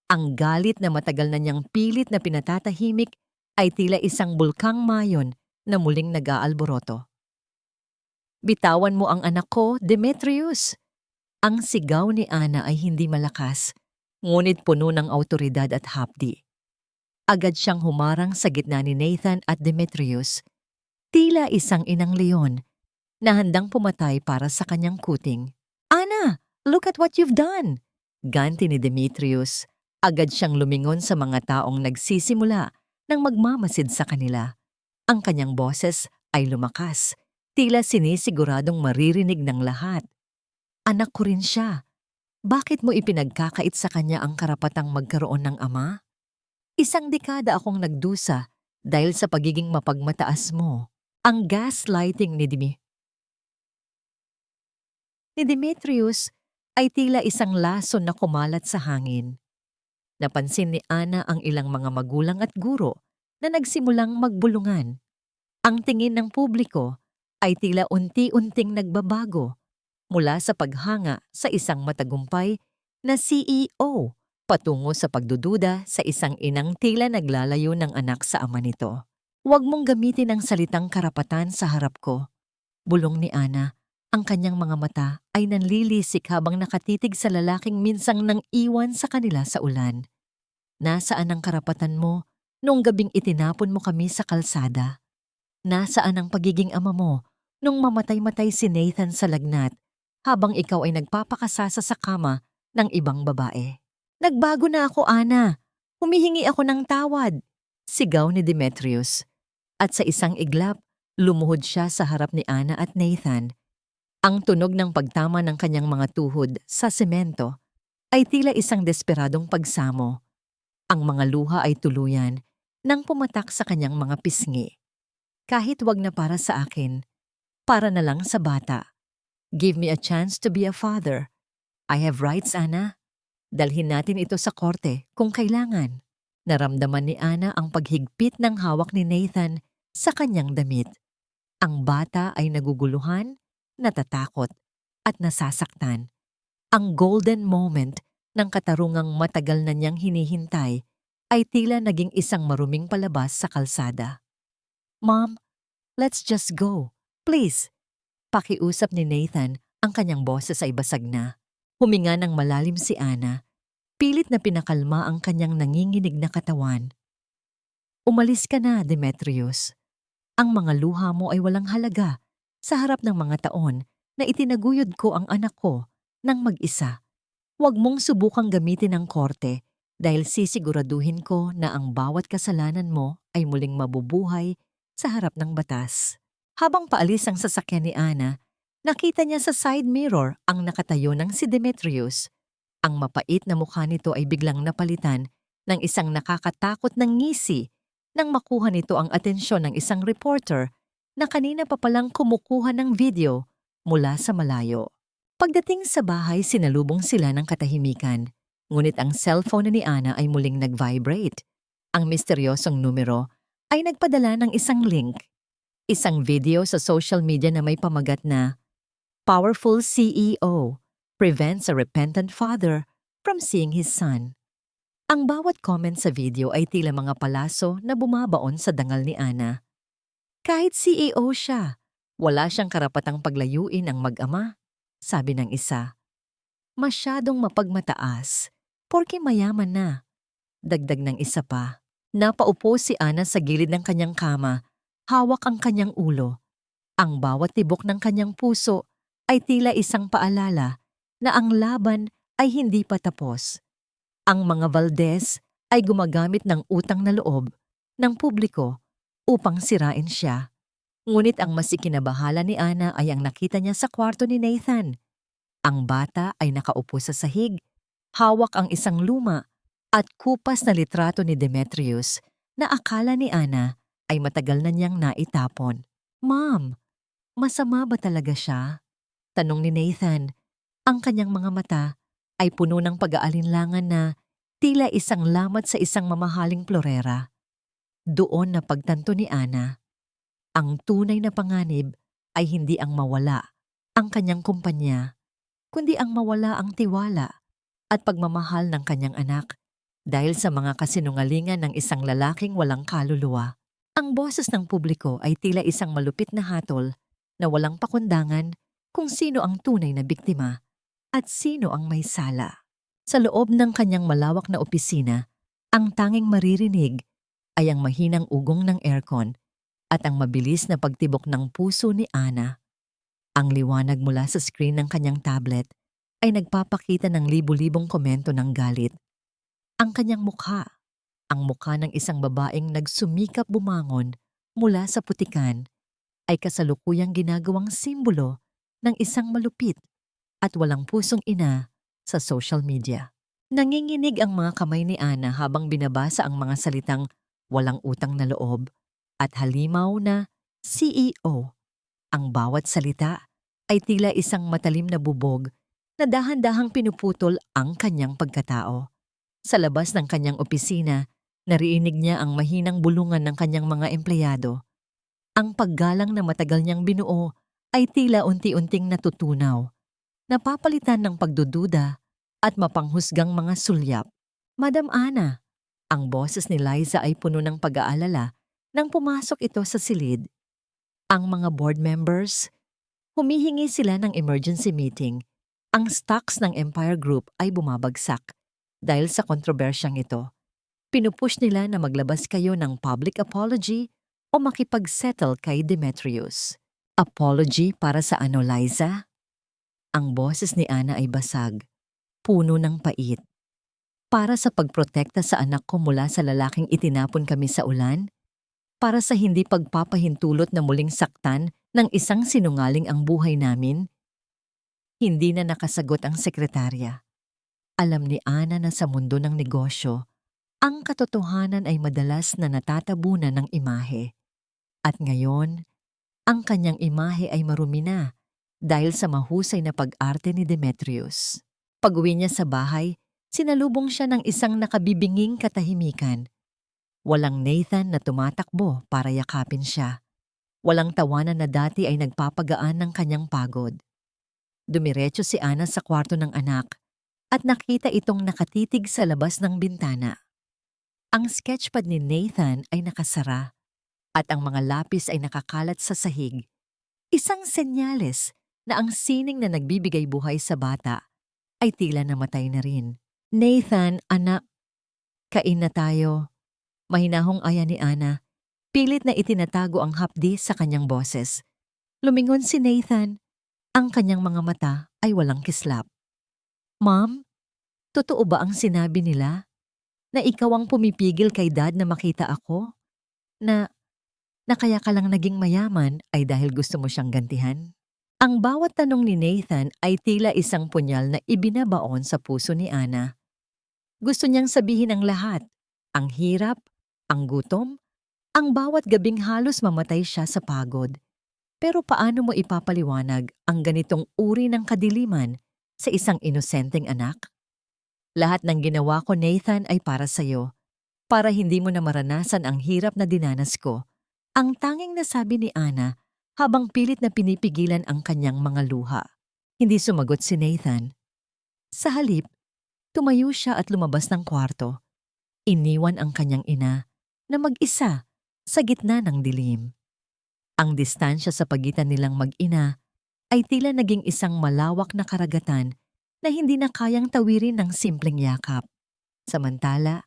[SPEAKER 1] Ang galit na matagal na niyang pilit na pinatatahimik ay tila isang bulkang mayon na muling nag-aalboroto. Bitawan mo ang anak ko, Demetrius! Ang sigaw ni Ana ay hindi malakas, ngunit puno ng awtoridad at hapdi. Agad siyang humarang sa gitna ni Nathan at Demetrius, tila isang inang leon na handang pumatay para sa kanyang kuting. Ana, look at what you've done! Ganti ni Demetrius. Agad siyang lumingon sa mga taong nagsisimula ng magmamasid sa kanila. Ang kanyang boses ay lumakas, tila sinisiguradong maririnig ng lahat. Anak ko rin siya. Bakit mo ipinagkakait sa kanya ang karapatang magkaroon ng ama? Isang dekada akong nagdusa dahil sa pagiging mapagmataas mo. Ang gaslighting ni Demetrius ay tila isang lason na kumalat sa hangin. Napansin ni Ana ang ilang mga magulang at guro na nagsimulang magbulungan. Ang tingin ng publiko ay tila unti-unting nagbabago mula sa paghanga sa isang matagumpay na CEO patungo sa pagdududa sa isang inang tila naglalayo ng anak sa ama nito. Huwag mong gamitin ang salitang karapatan sa harap ko. Bulong ni Ana. Ang kanyang mga mata ay nanlilisik habang nakatitig sa lalaking minsang nang iwan sa kanila sa ulan. Nasaan ang karapatan mo nung gabing itinapon mo kami sa kalsada? Nasaan ang pagiging ama mo nung mamatay-matay si Nathan sa lagnat habang ikaw ay nagpapakasasa sa kama ng ibang babae? Nagbago na ako, Ana. Humihingi ako ng tawad. Sigaw ni Demetrius. At sa isang iglap, lumuhod siya sa harap ni Ana at Nathan. Ang tunog ng pagtama ng kanyang mga tuhod sa semento ay tila isang desperadong pagsamo. Ang mga luha ay tuluyan nang pumatak sa kanyang mga pisngi. Kahit wag na para sa akin, para na lang sa bata. Give me a chance to be a father. I have rights, Ana. Dalhin natin ito sa korte kung kailangan. Naramdaman ni Ana ang paghigpit ng hawak ni Nathan sa kanyang damit. Ang bata ay naguguluhan, natatakot, at nasasaktan. Ang golden moment ng katarungang matagal na niyang hinihintay ay tila naging isang maruming palabas sa kalsada. "Mom, let's just go. Please." Pakiusap ni Nathan, ang kanyang boses ay basag na. Huminga ng malalim si Ana, pilit na pinakalma ang kanyang nanginginig na katawan. "Umalis ka na, Demetrius. Ang mga luha mo ay walang halaga sa harap ng mga taon na itinaguyod ko ang anak ko ng mag-isa. Huwag mong subukang gamitin ang korte dahil sisiguraduhin ko na ang bawat kasalanan mo ay muling mabubuhay sa harap ng batas." Habang paalis ang sasakyan ni Ana, nakita niya sa side mirror ang nakatayo ng si Demetrius. Ang mapait na mukha nito ay biglang napalitan ng isang nakakatakot na ngisi nang makuha nito ang atensyon ng isang reporter na kanina pa palang kumukuha ng video mula sa malayo. Pagdating sa bahay, sinalubong sila ng katahimikan, ngunit ang cellphone ni Ana ay muling nag-vibrate. Ang misteryosong numero ay nagpadala ng isang link, isang video sa social media na may pamagat na "Powerful CEO prevents a repentant father from seeing his son." Ang bawat comment sa video ay tila mga palaso na bumabaon sa dangal ni Ana. "Kahit CEO siya, wala siyang karapatang paglayuin ang mag-ama," sabi ng isa. "Masyadong mapagmataas, porke mayaman na," dagdag ng isa pa. Napaupo si Ana sa gilid ng kanyang kama, hawak ang kanyang ulo. Ang bawat tibok ng kanyang puso ay tila isang paalala na ang laban ay hindi pa tapos. Ang mga Valdez ay gumagamit ng utang na loob ng publiko upang sirain siya. Ngunit ang mas ikinabahala ni Ana ay ang nakita niya sa kwarto ni Nathan. Ang bata ay nakaupo sa sahig, hawak ang isang luma at kupas na litrato ni Demetrius na akala ni Ana ay matagal na niyang naitapon. "Ma'am, masama ba talaga siya?" tanong ni Nathan. Ang kanyang mga mata ay puno ng pag-aalinlangan na tila isang lamat sa isang mamahaling florera. Doon na pagtanto ni Ana, ang tunay na panganib ay hindi ang mawala ang kanyang kumpanya, kundi ang mawala ang tiwala at pagmamahal ng kanyang anak dahil sa mga kasinungalingan ng isang lalaking walang kaluluwa. Ang boses ng publiko ay tila isang malupit na hatol na walang pakundangan kung sino ang tunay na biktima at sino ang may sala. Sa loob ng kanyang malawak na opisina, ang tanging maririnig ay ang mahinang ugong ng aircon at ang mabilis na pagtibok ng puso ni Ana. Ang liwanag mula sa screen ng kanyang tablet ay nagpapakita ng libu-libong komento ng galit. Ang kanyang mukha, ang mukha ng isang babaeng nagsumikap bumangon mula sa putikan, ay kasalukuyang ginagawang simbolo ng isang malupit at walang pusong ina sa social media. Nanginginig ang mga kamay ni Ana habang binabasa ang mga salitang walang utang na loob at halimaw na CEO. Ang bawat salita ay tila isang matalim na bubog na dahan-dahang pinuputol ang kanyang pagkatao. Sa labas ng kanyang opisina, narinig niya ang mahinang bulungan ng kanyang mga empleyado. Ang paggalang na matagal niyang binuo ay tila unti-unting natutunaw, napapalitan ng pagdududa at mapanghusgang mga sulyap. "Madam Ana," ang boses ni Liza ay puno ng pag-aalala nang pumasok ito sa silid. Ang mga board members, humihingi sila ng emergency meeting. Ang stocks ng Empire Group ay bumabagsak dahil sa kontrobersyang ito. Pinupush nila na maglabas kayo ng public apology o makipag-settle kay Demetrius. "Apology para sa ano, Liza?" Ang boses ni Ana ay basag, puno ng pait. "Para sa pagprotekta sa anak ko mula sa lalaking itinapon kami sa ulan? Para sa hindi pagpapahintulot na muling saktan ng isang sinungaling ang buhay namin?" Hindi na nakasagot ang sekretarya. Alam ni Ana na sa mundo ng negosyo, ang katotohanan ay madalas na natatabunan ng imahe. At ngayon, ang kanyang imahe ay marumi na dahil sa mahusay na pag-arte ni Demetrius. Pag-uwi niya sa bahay, sinalubong siya ng isang nakabibinging katahimikan. Walang Nathan na tumatakbo para yakapin siya. Walang tawanan na dati ay nagpapagaan ng kanyang pagod. Dumiretso si Ana sa kwarto ng anak at nakita itong nakatitig sa labas ng bintana. Ang sketchpad ni Nathan ay nakasara at ang mga lapis ay nakakalat sa sahig. Isang senyales na ang sining na nagbibigay buhay sa bata ay tila namatay na rin. Nathan, anak, kain na tayo. Mahinahong aya ni Ana. Pilit na itinatago ang hapdi sa kanyang boses. Lumingon si Nathan. Ang kanyang mga mata ay walang kislap. Ma'am, totoo ba ang sinabi nila? Na ikaw ang pumipigil kay Dad na makita ako? Na kaya ka lang naging mayaman ay dahil gusto mo siyang gantihan? Ang bawat tanong ni Nathan ay tila isang punyal na ibinabaon sa puso ni Ana. Gusto niyang sabihin ang lahat. Ang hirap, ang gutom, ang bawat gabing halos mamatay siya sa pagod. Pero paano mo ipapaliwanag ang ganitong uri ng kadiliman sa isang inosenteng anak? Lahat ng ginawa ko, Nathan, ay para sa'yo. Para hindi mo na maranasan ang hirap na dinanas ko. Ang tanging nasabi ni Ana habang pilit na pinipigilan ang kanyang mga luha. Hindi sumagot si Nathan. Sa halip, tumayo siya at lumabas ng kwarto. Iniwan ang kanyang ina na mag-isa sa gitna ng dilim. Ang distansya sa pagitan nilang mag-ina ay tila naging isang malawak na karagatan na hindi na kayang tawirin ng simpleng yakap. Samantala,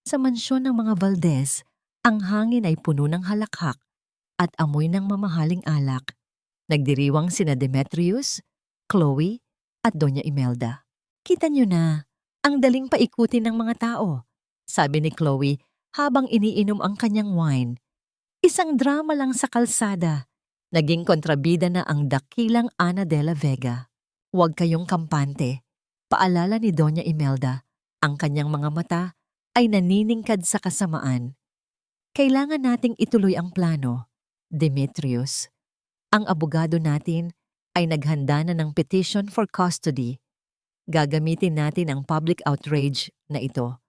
[SPEAKER 1] sa mansyon ng mga Valdez, ang hangin ay puno ng halakhak at amoy ng mamahaling alak. Nagdiriwang sina Demetrius, Chloe at Doña Imelda. Kita niyo na, ang daling paikutin ng mga tao, sabi ni Chloe habang iniinom ang kanyang wine. Isang drama lang sa kalsada. Naging kontrabida na ang dakilang Ana de la Vega. Huwag kayong kampante. Paalala ni Doña Imelda. Ang kanyang mga mata ay naniningkad sa kasamaan. Kailangan nating ituloy ang plano. Demetrius, ang abogado natin ay naghanda na ng petition for custody. Gagamitin natin ang public outrage na ito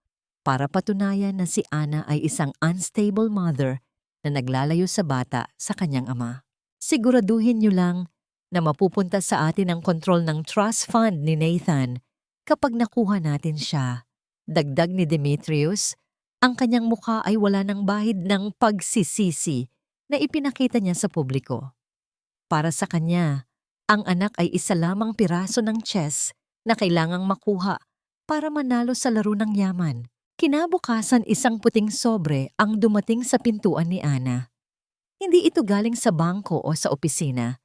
[SPEAKER 1] para patunayan na si Ana ay isang unstable mother na naglalayo sa bata sa kanyang ama. Siguraduhin niyo lang na mapupunta sa atin ang kontrol ng trust fund ni Nathan kapag nakuha natin siya. Dagdag ni Demetrius, ang kanyang mukha ay wala ng bahid ng pagsisisi na ipinakita niya sa publiko. Para sa kanya, ang anak ay isa lamang piraso ng chess na kailangang makuha para manalo sa laro ng yaman. Kinabukasan isang puting sobre ang dumating sa pintuan ni Ana. Hindi ito galing sa bangko o sa opisina.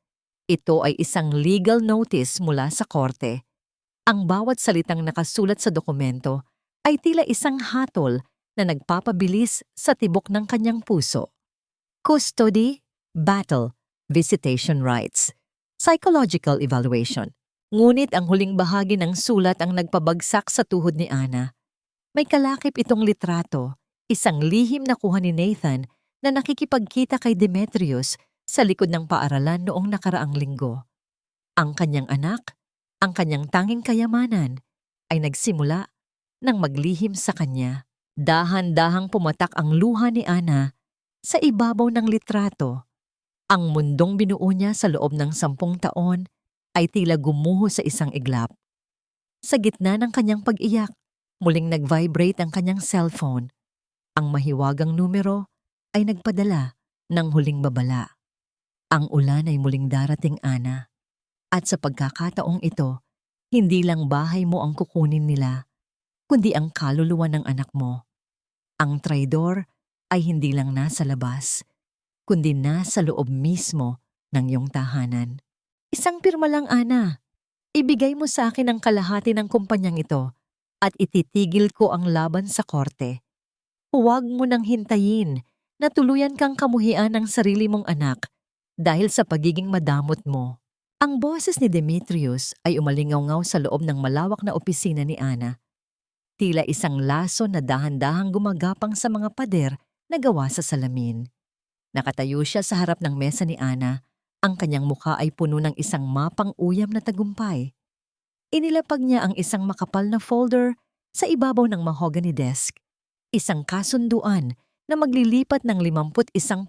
[SPEAKER 1] Ito ay isang legal notice mula sa korte. Ang bawat salitang nakasulat sa dokumento ay tila isang hatol na nagpapabilis sa tibok ng kanyang puso. Custody, battle, visitation rights, psychological evaluation. Ngunit ang huling bahagi ng sulat ang nagpabagsak sa tuhod ni Ana. May kalakip itong litrato, isang lihim na kuha ni Nathan na nakikipagkita kay Demetrius sa likod ng paaralan noong nakaraang linggo. Ang kanyang anak, ang kanyang tanging kayamanan, ay nagsimula nang maglihim sa kanya. Dahan-dahang pumatak ang luha ni Ana sa ibabaw ng litrato. Ang mundong binuo niya sa loob ng 10 taon ay tila gumuho sa isang iglap. Sa gitna ng kanyang pag-iyak, muling nag-vibrate ang kanyang cellphone. Ang mahiwagang numero ay nagpadala ng huling babala. Ang ulan ay muling darating, Ana. At sa pagkakataong ito, hindi lang bahay mo ang kukunin nila, kundi ang kaluluwa ng anak mo. Ang traidor ay hindi lang nasa labas, kundi nasa loob mismo ng iyong tahanan. Isang pirma lang, Ana. Ibigay mo sa akin ang kalahati ng kumpanyang ito at ititigil ko ang laban sa korte. Huwag mo nang hintayin na tuluyan kang kamuhian ng sarili mong anak dahil sa pagiging madamot mo. Ang boses ni Demetrius ay umalingaw-ngaw sa loob ng malawak na opisina ni Ana. Tila isang laso na dahan-dahang gumagapang sa mga pader na gawa sa salamin. Nakatayo siya sa harap ng mesa ni Ana. Ang kanyang mukha ay puno ng isang mapang uyam na tagumpay. Inilapag niya ang isang makapal na folder sa ibabaw ng mahogany desk. Isang kasunduan na maglilipat ng 51%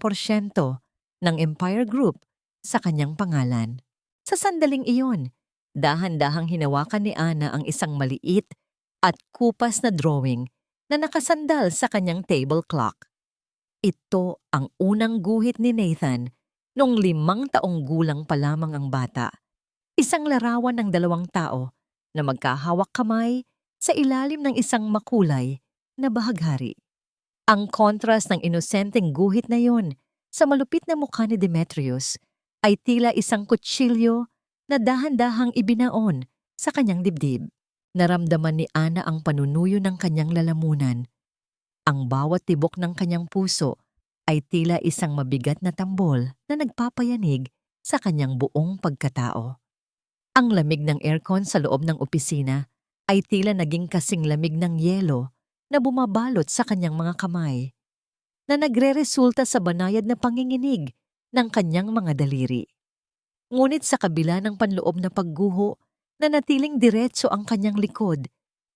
[SPEAKER 1] ng Empire Group sa kanyang pangalan. Sa sandaling iyon, dahan-dahang hinawakan ni Ana ang isang maliit at kupas na drawing na nakasandal sa kanyang table clock. Ito ang unang guhit ni Nathan noong 5 taong gulang pa lamang ang bata. Isang larawan ng 2 tao na magkahawak kamay sa ilalim ng isang makulay na bahaghari. Ang kontrast ng inosenteng guhit na yon sa malupit na mukha ni Demetrius ay tila isang kutsilyo na dahan-dahang ibinaon sa kanyang dibdib. Naramdaman ni Ana ang panunuyo ng kanyang lalamunan. Ang bawat tibok ng kanyang puso ay tila isang mabigat na tambol na nagpapayanig sa kanyang buong pagkatao. Ang lamig ng aircon sa loob ng opisina ay tila naging kasing lamig ng yelo na bumabalot sa kanyang mga kamay, na nagre-resulta sa banayad na panginginig ng kanyang mga daliri. Ngunit sa kabila ng panloob na pagguho, nanatiling diretso ang kanyang likod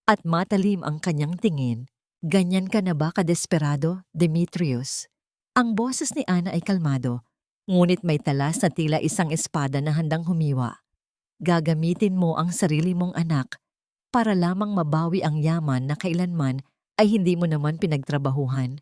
[SPEAKER 1] at matalim ang kanyang tingin. Ganyan ka na ba kadesperado, Demetrius? Ang boses ni Ana ay kalmado, ngunit may talas na tila isang espada na handang humiwa. Gagamitin mo ang sarili mong anak para lamang mabawi ang yaman na kailanman ay hindi mo naman pinagtrabahuhan.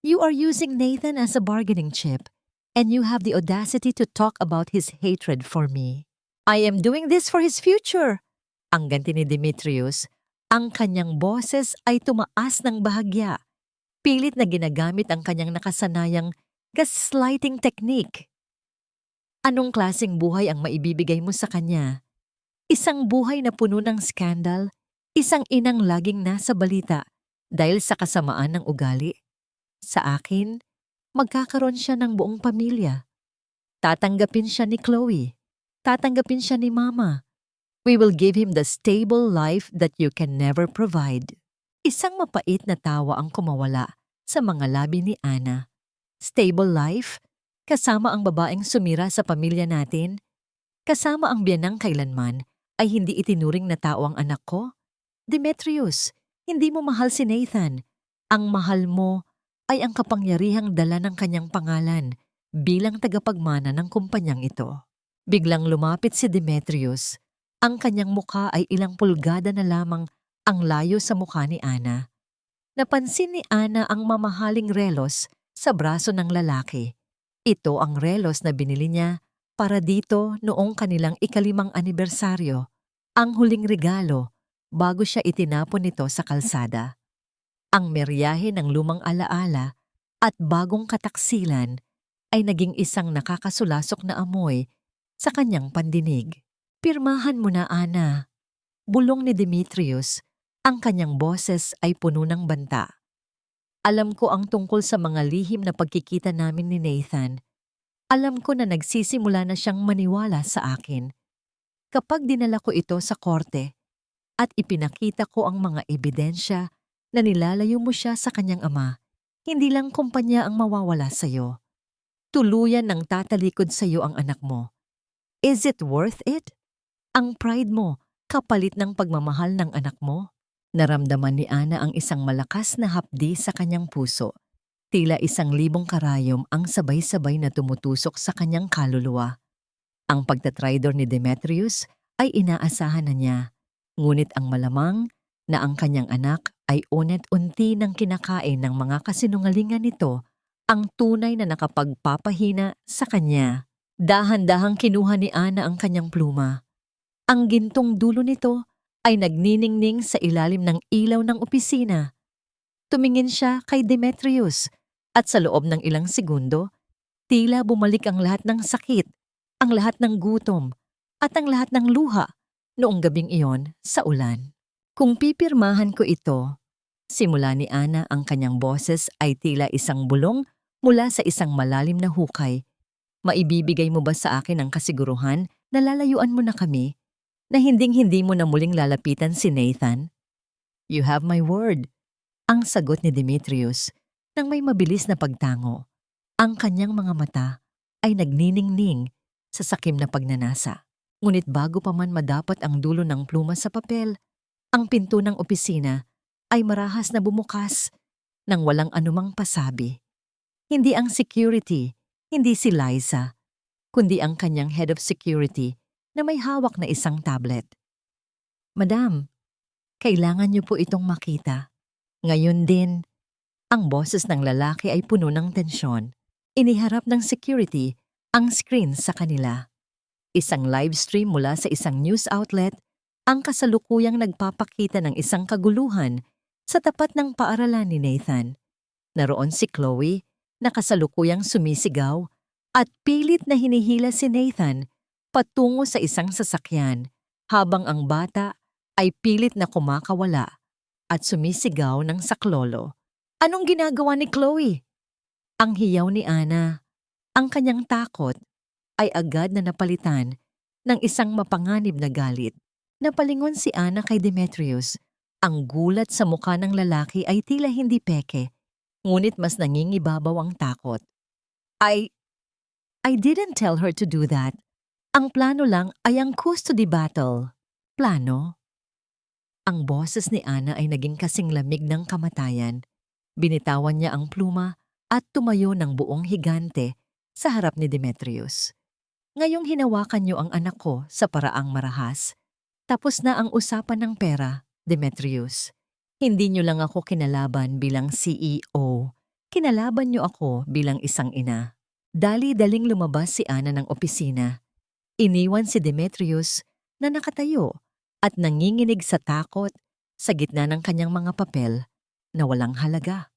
[SPEAKER 1] You are using Nathan as a bargaining chip, and you have the audacity to talk about his hatred for me. I am doing this for his future. Ang ganti ni Demetrius, ang kanyang boses ay tumaas ng bahagya. Pilit na ginagamit ang kanyang nakasanayang gaslighting technique. Anong klaseng buhay ang maibibigay mo sa kanya? Isang buhay na puno ng skandal, isang inang laging nasa balita dahil sa kasamaan ng ugali. Sa akin, magkakaroon siya ng buong pamilya. Tatanggapin siya ni Chloe. Tatanggapin siya ni Mama. We will give him the stable life that you can never provide. Isang mapait na tawa ang kumawala sa mga labi ni Ana. Stable life? Kasama ang babaeng sumira sa pamilya natin? Kasama ang biyanang kailanman ay hindi itinuring na tao ang anak ko? Demetrius, hindi mo mahal si Nathan. Ang mahal mo ay ang kapangyarihang dala ng kanyang pangalan bilang tagapagmana ng kumpanyang ito. Biglang lumapit si Demetrius. Ang kanyang mukha ay ilang pulgada na lamang ang layo sa mukha ni Ana. Napansin ni Ana ang mamahaling relos sa braso ng lalaki. Ito ang relos na binili niya para dito noong kanilang 5 anibersaryo, ang huling regalo bago siya itinapon nito sa kalsada. Ang meryahe ng lumang alaala at bagong kataksilan ay naging isang nakakasulasok na amoy sa kanyang pandinig. Pirmahan mo na, Ana. Bulong ni Demetrius, ang kanyang boses ay puno ng banta. Alam ko ang tungkol sa mga lihim na pagkikita namin ni Nathan. Alam ko na nagsisimula na siyang maniwala sa akin. Kapag dinala ko ito sa korte at ipinakita ko ang mga ebidensya na nilalayo mo siya sa kanyang ama, hindi lang kumpanya ang mawawala sa iyo. Tuluyan ng tatalikod sa iyo ang anak mo. Is it worth it? Ang pride mo, kapalit ng pagmamahal ng anak mo? Naramdaman ni Ana ang isang malakas na hapdi sa kanyang puso. Tila 1,000 karayom ang sabay-sabay na tumutusok sa kanyang kaluluwa. Ang pagtatraidor ni Demetrius ay inaasahan na niya, ngunit ang malamang na ang kanyang anak ay unti-unti ng kinakain ng mga kasinungalingan nito ang tunay na nakapagpapahina sa kanya. Dahan-dahang kinuha ni Ana ang kanyang pluma. Ang gintong dulo nito ay nagniningning sa ilalim ng ilaw ng opisina. Tumingin siya kay Demetrius at sa loob ng ilang segundo, tila bumalik ang lahat ng sakit, ang lahat ng gutom, at ang lahat ng luha noong gabing iyon sa ulan. Kung pipirmahan ko ito, simula ni Ana, ang kanyang boses ay tila isang bulong mula sa isang malalim na hukay. Maibibigay mo ba sa akin ang kasiguruhan na lalayuan mo na kami? Na hinding-hindi mo na muling lalapitan si Nathan? You have my word. Ang sagot ni Demetrius nang may mabilis na pagtango. Ang kanyang mga mata ay nagniningning sa sakim na pagnanasa. Ngunit bago pa man madapat ang dulo ng pluma sa papel, ang pinto ng opisina ay marahas na bumukas nang walang anumang pasabi. Hindi ang security, hindi si Liza, kundi ang kanyang head of security na may hawak na isang tablet. Madam, kailangan niyo po itong makita. Ngayon din, ang boses ng lalaki ay puno ng tensyon. Iniharap ng security ang screen sa kanila. Isang live stream mula sa isang news outlet ang kasalukuyang nagpapakita ng isang kaguluhan sa tapat ng paaralan ni Nathan. Naroon si Chloe na kasalukuyang sumisigaw at pilit na hinihila si Nathan patungo sa isang sasakyan habang ang bata ay pilit na kumakawala at sumisigaw ng saklolo. Anong ginagawa ni Chloe? Ang hiyaw ni Ana. Ang kanyang takot ay agad na napalitan ng isang mapanganib na galit. Napalingon si Ana kay Demetrius. Ang gulat sa mukha ng lalaki ay tila hindi peke, ngunit mas nangingibabaw ang takot. I didn't tell her to do that. Ang plano lang ay ang custody battle. Plano? Ang boses ni Ana ay naging kasing lamig ng kamatayan. Binitawan niya ang pluma at tumayo ng buong higante sa harap ni Demetrius. Ngayong hinawakan niyo ang anak ko sa paraang marahas, tapos na ang usapan ng pera, Demetrius. Hindi niyo lang ako kinalaban bilang CEO. Kinalaban niyo ako bilang isang ina. Dali-daling lumabas si Ana ng opisina. Iniwan si Demetrius na nakatayo at nanginginig sa takot sa gitna ng kanyang mga papel na walang halaga.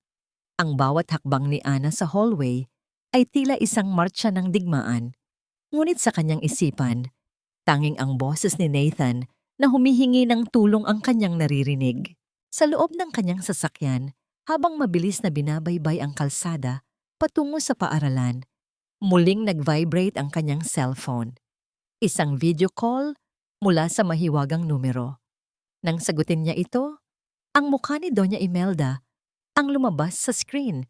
[SPEAKER 1] Ang bawat hakbang ni Ana sa hallway ay tila isang marcha ng digmaan. Ngunit sa kanyang isipan, tanging ang boses ni Nathan na humihingi ng tulong ang kanyang naririnig. Sa loob ng kanyang sasakyan, habang mabilis na binabaybay ang kalsada patungo sa paaralan, muling nag-vibrate ang kanyang cellphone. Isang video call mula sa mahiwagang numero. Nang sagutin niya ito, ang mukha ni Doña Imelda ang lumabas sa screen.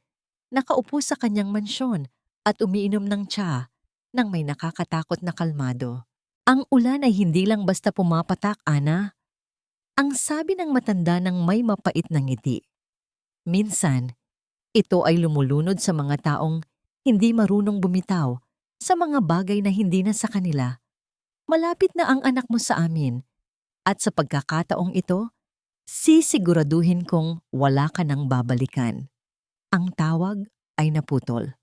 [SPEAKER 1] Nakaupo sa kanyang mansyon at umiinom ng tsa nang may nakakatakot na kalmado. Ang ulan ay hindi lang basta pumapatak, Ana. Ang sabi ng matanda ng may mapait na ngiti. Minsan, ito ay lumulunod sa mga taong hindi marunong bumitaw sa mga bagay na hindi na sa kanila. Malapit na ang anak mo sa amin at sa pagkakataong ito, sisiguraduhin kong wala ka nang babalikan. Ang tawag ay naputol.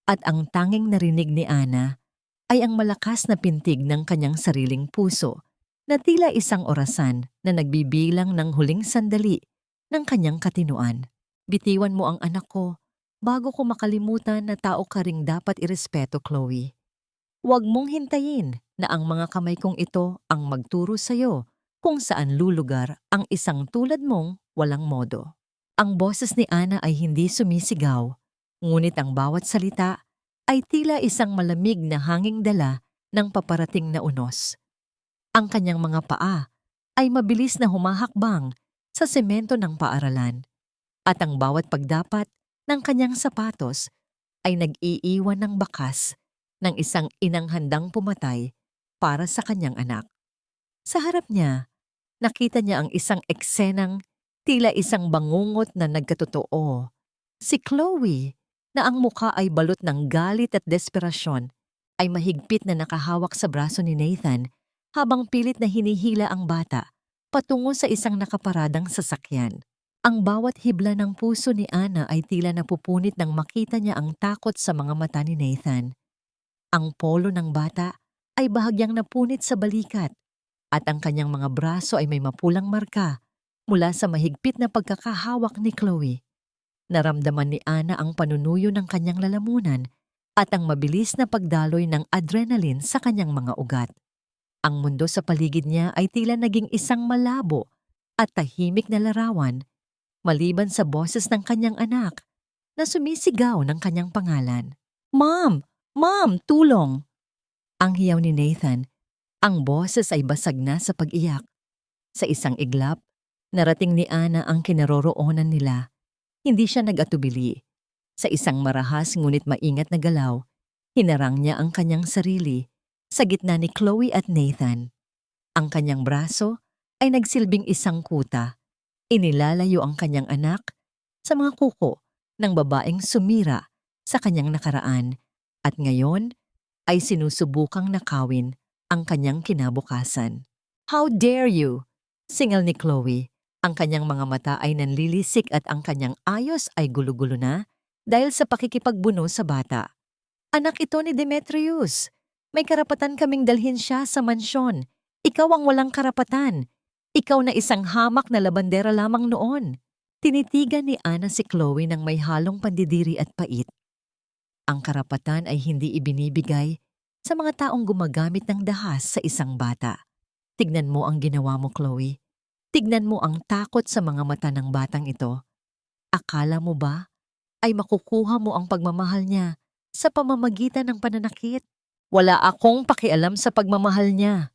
[SPEAKER 1] At ang tanging narinig ni Ana ay ang malakas na pintig ng kanyang sariling puso na tila isang orasan na nagbibilang ng huling sandali ng kanyang katinuan. Bitiwan mo ang anak ko bago ko makalimutan na tao ka ring dapat irespeto, Chloe. Huwag mong hintayin na ang mga kamay kong ito ang magturo sa'yo kung saan lulugar ang isang tulad mong walang modo. Ang boses ni Ana ay hindi sumisigaw, ngunit ang bawat salita ay tila isang malamig na hanging dala ng paparating na unos. Ang kanyang mga paa ay mabilis na humahakbang sa semento ng paaralan at ang bawat pagdapat ng kanyang sapatos ay nag-iiwan ng bakas ng isang inang handang pumatay para sa kanyang anak. Sa harap niya, nakita niya ang isang eksenang tila isang bangungot na nagkatotoo. Si Chloe, na ang mukha ay balot ng galit at desperasyon, ay mahigpit na nakahawak sa braso ni Nathan habang pilit na hinihila ang bata patungo sa isang nakaparadang sasakyan. Ang bawat hibla ng puso ni Ana ay tila napupunit nang makita niya ang takot sa mga mata ni Nathan. Ang polo ng bata ay bahagyang napunit sa balikat at ang kanyang mga braso ay may mapulang marka mula sa mahigpit na pagkakahawak ni Chloe. Naramdaman ni Ana ang panunuyo ng kanyang lalamunan at ang mabilis na pagdaloy ng adrenaline sa kanyang mga ugat. Ang mundo sa paligid niya ay tila naging isang malabo at tahimik na larawan, maliban sa boses ng kanyang anak na sumisigaw ng kanyang pangalan. Mom! Mom! Tulong! Ang hiyaw ni Nathan, ang boses ay basag na sa pag-iyak. Sa isang iglap, narating ni Ana ang kinaroroonan nila. Hindi siya nag-atubili. Sa isang marahas ngunit maingat na galaw, hinarang niya ang kanyang sarili sa gitna ni Chloe at Nathan. Ang kanyang braso ay nagsilbing isang kuta. Inilalayo ang kanyang anak sa mga kuko ng babaeng sumira sa kanyang nakaraan at ngayon ay sinusubukang nakawin ang kanyang kinabukasan. How dare you? Singal ni Chloe Ang kanyang mga mata ay nanlilisik at ang kanyang ayos ay gulo-gulo na dahil sa pakikipagbuno sa bata. Anak ito ni Demetrius. May karapatan kaming dalhin siya sa mansyon. Ikaw ang walang karapatan. Ikaw na isang hamak na labandera lamang noon. Tinitigan ni Ana si Chloe ng may halong pandidiri at pait. Ang karapatan ay hindi ibinibigay sa mga taong gumagamit ng dahas sa isang bata. Tignan mo ang ginawa mo, Chloe. Tignan mo ang takot sa mga mata ng batang ito. Akala mo ba ay makukuha mo ang pagmamahal niya sa pamamagitan ng pananakit? Wala akong pakialam sa pagmamahal niya.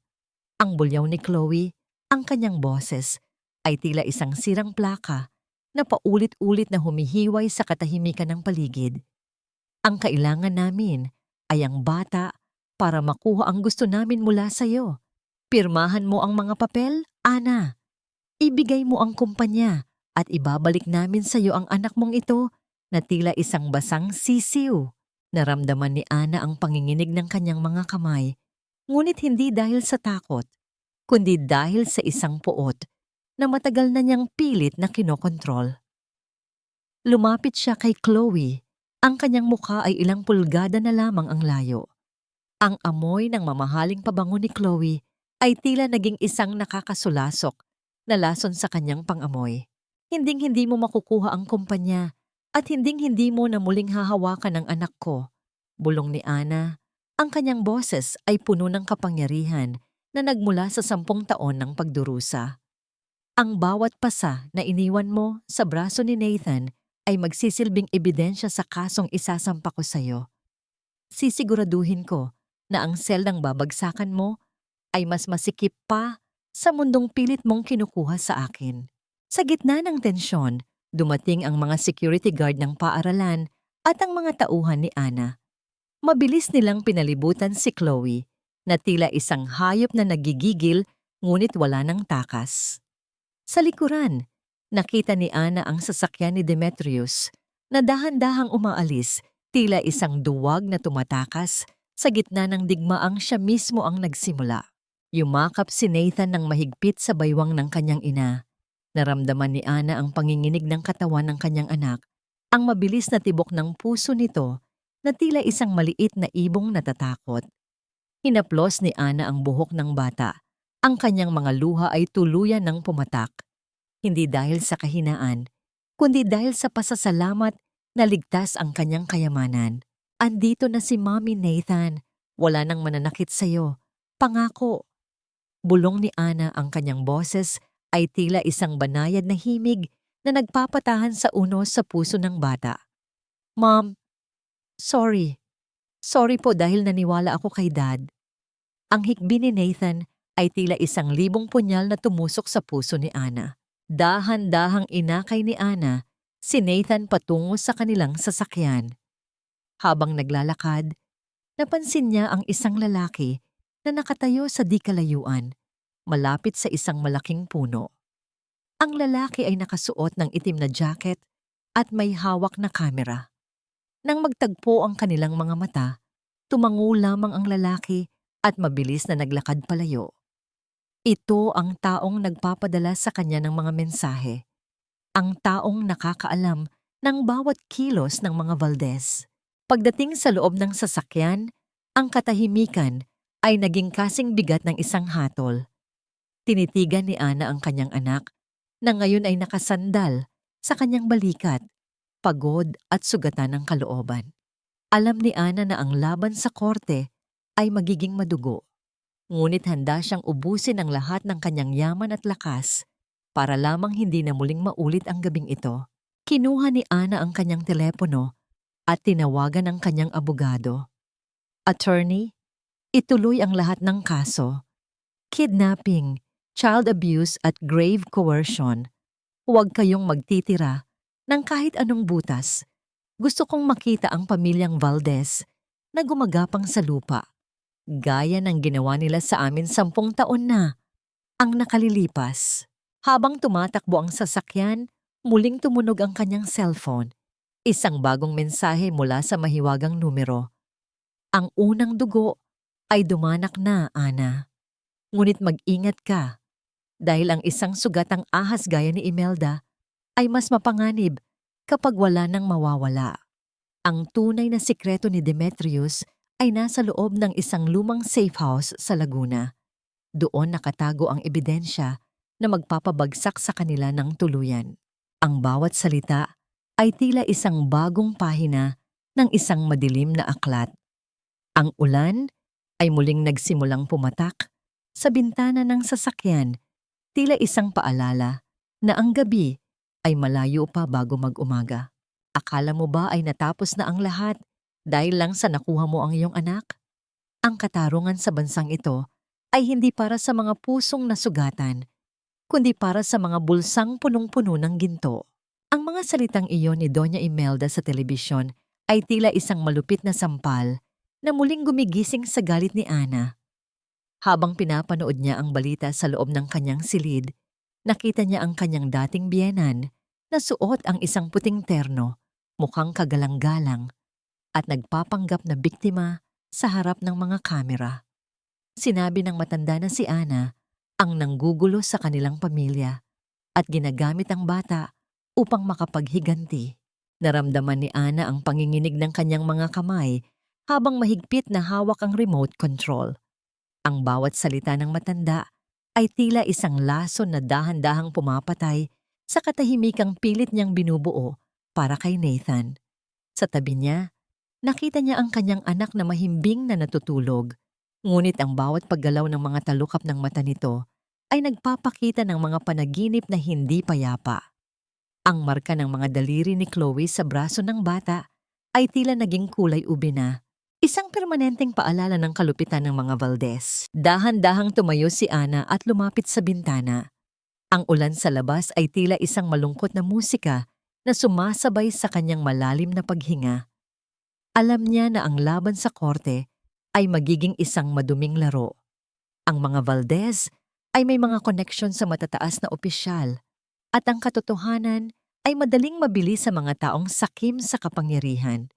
[SPEAKER 1] Ang bulyaw ni Chloe, ang kanyang boses, ay tila isang sirang plaka na paulit-ulit na humihiway sa katahimikan ng paligid. Ang kailangan namin ay ang bata para makuha ang gusto namin mula sa iyo. Pirmahan mo ang mga papel, Ana. Ibigay mo ang kumpanya at ibabalik namin sa iyo ang anak mong ito na tila isang basang sisiw. Naramdaman ni Ana ang panginginig ng kanyang mga kamay, ngunit hindi dahil sa takot, kundi dahil sa isang puot na matagal na niyang pilit na kinokontrol. Lumapit siya kay Chloe. Ang kanyang mukha ay ilang pulgada na lamang ang layo. Ang amoy ng mamahaling pabango ni Chloe ay tila naging isang nakakasulasok na lason sa kanyang pangamoy. Hinding-hindi mo makukuha ang kumpanya at hinding-hindi mo na muling hahawakan ang anak ko. Bulong ni Ana. Ang kanyang boses ay puno ng kapangyarihan na nagmula sa 10 taon ng pagdurusa. Ang bawat pasa na iniwan mo sa braso ni Nathan ay magsisilbing ebidensya sa kasong isasampa ko sa iyo. Sisiguraduhin ko na ang seldang babagsakan mo ay mas masikip pa sa mundong pilit mong kinukuha sa akin. Sa gitna ng tensyon, dumating ang mga security guard ng paaralan at ang mga tauhan ni Ana. Mabilis nilang pinalibutan si Chloe na tila isang hayop na nagigigil ngunit wala ng takas. Sa likuran, nakita ni Ana ang sasakyan ni Demetrius na dahan-dahang umaalis, tila isang duwag na tumatakas sa gitna ng digmaang siya mismo ang nagsimula. Yumakap si Nathan ng mahigpit sa baywang ng kanyang ina. Naramdaman ni Ana ang panginginig ng katawan ng kanyang anak, ang mabilis na tibok ng puso nito na tila isang maliit na ibong natatakot. Hinaplos ni Ana ang buhok ng bata. Ang kanyang mga luha ay tuluyan ng pumatak. Hindi dahil sa kahinaan, kundi dahil sa pasasalamat na ligtas ang kanyang kayamanan. Andito na si Mommy, Nathan. Wala nang mananakit sa'yo. Pangako. Bulong ni Ana. Ang kanyang boses ay tila isang banayad na himig na nagpapatahan sa unos sa puso ng bata. Mom, sorry. Sorry po dahil naniwala ako kay Dad. Ang hikbi ni Nathan ay tila isang libong punyal na tumusok sa puso ni Ana. Dahan-dahang inakay ni Ana si Nathan patungo sa kanilang sasakyan. Habang naglalakad, napansin niya ang isang lalaki na nakatayo sa di kalayuan, malapit sa isang malaking puno. Ang lalaki ay nakasuot ng itim na jacket at may hawak na kamera. Nang magtagpo ang kanilang mga mata, tumango lamang ang lalaki at mabilis na naglakad palayo. Ito ang taong nagpapadala sa kanya ng mga mensahe. Ang taong nakakaalam ng bawat kilos ng mga Valdez. Pagdating sa loob ng sasakyan, ang katahimikan ay naging kasing bigat ng isang hatol. Tinitigan ni Ana ang kanyang anak na ngayon ay nakasandal sa kanyang balikat, pagod at sugatan ng kalooban. Alam ni Ana na ang laban sa korte ay magiging madugo. Ngunit handa siyang ubusin ang lahat ng kanyang yaman at lakas para lamang hindi na muling maulit ang gabing ito. Kinuha ni Ana ang kanyang telepono at tinawagan ang kanyang abogado. Attorney, ituloy ang lahat ng kaso. Kidnapping, child abuse at grave coercion. Huwag kayong magtitira ng kahit anong butas. Gusto kong makita ang pamilyang Valdez na gumagapang sa lupa. Gaya ng ginawa nila sa amin 10 taon na ang nakalilipas. Habang tumatakbo ang sasakyan, muling tumunog ang kanyang cellphone. Isang bagong mensahe mula sa mahiwagang numero. Ang unang dugo ay dumanak na, Ana. Ngunit mag-ingat ka Dahil ang isang sugatang ahas gaya ni Imelda ay mas mapanganib kapag wala nang mawawala. Ang tunay na sikreto ni Demetrius ay nasa loob ng isang lumang safe house sa Laguna. Doon nakatago ang ebidensya na magpapabagsak sa kanila ng tuluyan. Ang bawat salita ay tila isang bagong pahina ng isang madilim na aklat. Ang ulan ay muling nagsimulang pumatak sa bintana ng sasakyan, tila isang paalala na ang gabi ay malayo pa bago mag-umaga. Akala mo ba ay natapos na ang lahat dahil lang sa nakuha mo ang iyong anak? Ang katarungan sa bansang ito ay hindi para sa mga pusong nasugatan, kundi para sa mga bulsang punong-puno ng ginto. Ang mga salitang iyon ni Doña Imelda sa telebisyon ay tila isang malupit na sampal na muling gumigising sa galit ni Ana. Habang pinapanood niya ang balita sa loob ng kanyang silid, nakita niya ang kanyang dating biyenan na suot ang isang puting terno, mukhang kagalang-galang, at nagpapanggap na biktima sa harap ng mga kamera. Sinabi ng matanda na si Ana ang nanggugulo sa kanilang pamilya at ginagamit ang bata upang makapaghiganti. Naramdaman ni Ana ang panginginig ng kanyang mga kamay habang mahigpit na hawak ang remote control. Ang bawat salita ng matanda ay tila isang lason na dahan-dahang pumapatay sa katahimikang pilit niyang binubuo para kay Nathan. Sa tabi niya, nakita niya ang kanyang anak na mahimbing na natutulog, ngunit ang bawat paggalaw ng mga talukap ng mata nito ay nagpapakita ng mga panaginip na hindi payapa. Ang marka ng mga daliri ni Chloe sa braso ng bata ay tila naging kulay ube na, isang permanenteng paalala ng kalupitan ng mga Valdez. Dahan-dahang tumayo si Ana at lumapit sa bintana. Ang ulan sa labas ay tila isang malungkot na musika na sumasabay sa kanyang malalim na paghinga. Alam niya na ang laban sa korte ay magiging isang maduming laro. Ang mga Valdez ay may mga koneksyon sa matataas na opisyal at ang katotohanan ay madaling mabili sa mga taong sakim sa kapangyarihan.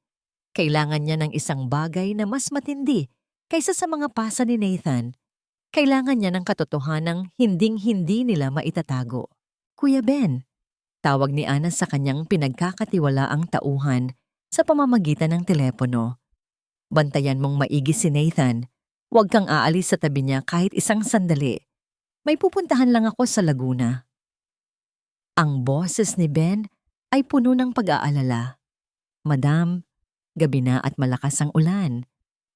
[SPEAKER 1] Kailangan niya ng isang bagay na mas matindi kaysa sa mga pasa ni Nathan. Kailangan niya ng katotohanang hinding-hindi nila maitatago. Kuya Ben, tawag ni Ana sa kanyang pinagkakatiwalaang tauhan sa pamamagitan ng telepono. Bantayan mong maigi si Nathan. Huwag kang aalis sa tabi niya kahit isang sandali. May pupuntahan lang ako sa Laguna. Ang boses ni Ben ay puno ng pag-aalala. Madam, gabi na at malakas ang ulan.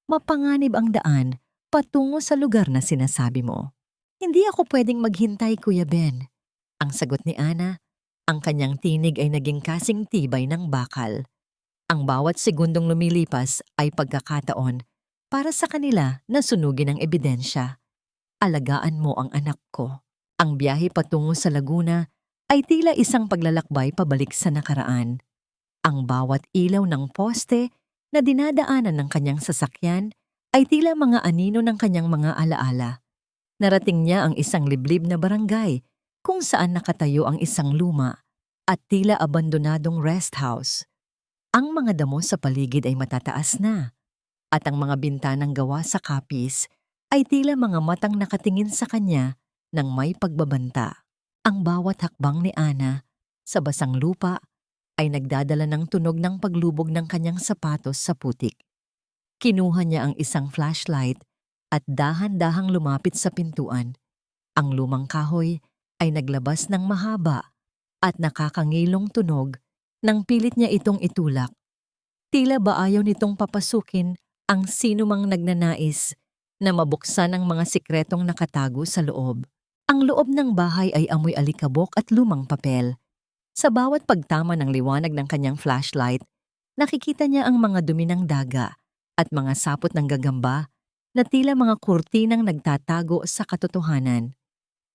[SPEAKER 1] Mapanganib ang daan patungo sa lugar na sinasabi mo. Hindi ako pwedeng maghintay, Kuya Ben. Ang sagot ni Ana, ang kanyang tinig ay naging kasing tibay ng bakal. Ang bawat segundong lumilipas ay pagkakataon para sa kanila na sunugin ang ebidensya. Alagaan mo ang anak ko. Ang biyahe patungo sa Laguna ay tila isang paglalakbay pabalik sa nakaraan. Ang bawat ilaw ng poste na dinadaanan ng kanyang sasakyan ay tila mga anino ng kanyang mga alaala. Narating niya ang isang liblib na barangay kung saan nakatayo ang isang luma at tila abandonadong rest house. Ang mga damo sa paligid ay matataas na at ang mga bintanang gawa sa kapis ay tila mga matang nakatingin sa kanya ng may pagbabanta. Ang bawat hakbang ni Ana sa basang lupa ay nagdadala ng tunog ng paglubog ng kanyang sapatos sa putik. Kinuha niya ang isang flashlight at dahan-dahang lumapit sa pintuan. Ang lumang kahoy ay naglabas ng mahaba at nakakangilong tunog nang pilit niya itong itulak. Tila ba ayaw nitong papasukin ang sinumang nagnanais na mabuksan ang mga sikretong nakatago sa loob. Ang loob ng bahay ay amoy alikabok at lumang papel. Sa bawat pagtama ng liwanag ng kanyang flashlight, nakikita niya ang mga dumi ng daga at mga sapot ng gagamba na tila mga kurtinang nagtatago sa katotohanan.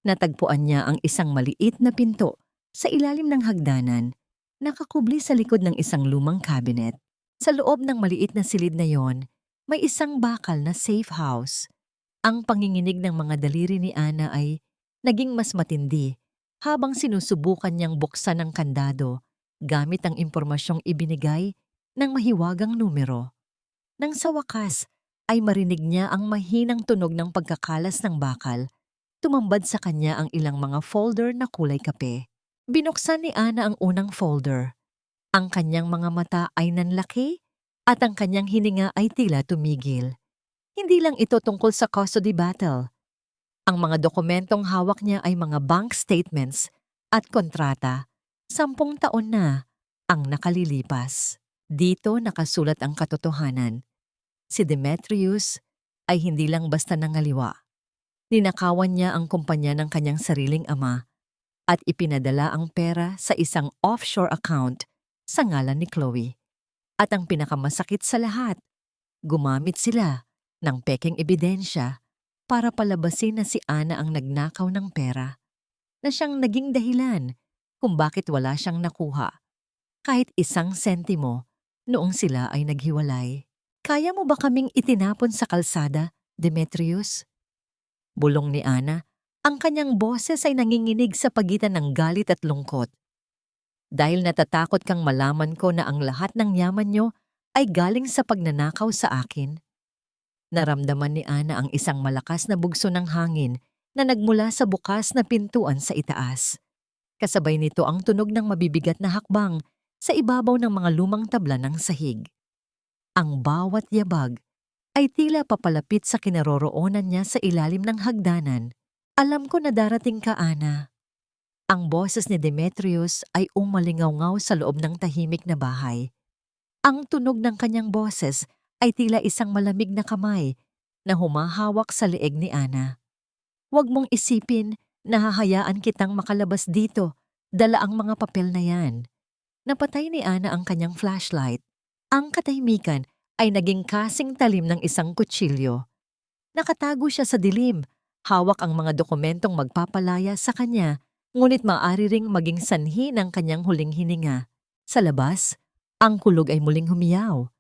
[SPEAKER 1] Natagpuan niya ang isang maliit na pinto sa ilalim ng hagdanan, nakakubli sa likod ng isang lumang cabinet. Sa loob ng maliit na silid na yon, may isang bakal na safe house. Ang panginginig ng mga daliri ni Ana ay naging mas matindi habang sinusubukan niyang buksan ang kandado gamit ang impormasyong ibinigay ng mahiwagang numero. Nang sa wakas ay marinig niya ang mahinang tunog ng pagkakalas ng bakal, tumambad sa kanya ang ilang mga folder na kulay kape. Binuksan ni Ana ang unang folder. Ang kanyang mga mata ay nanlaki at ang kanyang hininga ay tila tumigil. Hindi lang ito tungkol sa custody battle. Ang mga dokumentong hawak niya ay mga bank statements at kontrata. 10 taon na ang nakalilipas. Dito nakasulat ang katotohanan. Si Demetrius ay hindi lang basta nangaliwa. Ninakawan niya ang kumpanya ng kanyang sariling ama at ipinadala ang pera sa isang offshore account sa ngalan ni Chloe. At ang pinakamasakit sa lahat, gumamit sila ng pekeng ebidensya para palabasin na si Ana ang nagnakaw ng pera, na siyang naging dahilan kung bakit wala siyang nakuha kahit 1 sentimo noong sila ay naghiwalay. Kaya mo ba kaming itinapon sa kalsada, Demetrius? Bulong ni Ana, ang kanyang boses ay nanginginig sa pagitan ng galit at lungkot. Dahil natatakot kang malaman ko na ang lahat ng yaman nyo ay galing sa pagnanakaw sa akin. Naramdaman ni Ana ang isang malakas na bugso ng hangin na nagmula sa bukas na pintuan sa itaas. Kasabay nito ang tunog ng mabibigat na hakbang sa ibabaw ng mga lumang tabla ng sahig. Ang bawat yabag ay tila papalapit sa kinaroroonan niya sa ilalim ng hagdanan. Alam ko na darating ka, Ana. Ang boses ni Demetrius ay umalingaw-ngaw sa loob ng tahimik na bahay. Ang tunog ng kanyang boses ay tila isang malamig na kamay na humahawak sa leeg ni Ana. Huwag mong isipin na hahayaan kitang makalabas dito, dala ang mga papel na yan. Napatay ni Ana ang kanyang flashlight. Ang katahimikan ay naging kasing talim ng isang kutsilyo. Nakatago siya sa dilim, hawak ang mga dokumentong magpapalaya sa kanya, ngunit maaari ring maging sanhi ng kanyang huling hininga. Sa labas, ang kulog ay muling humiyaw.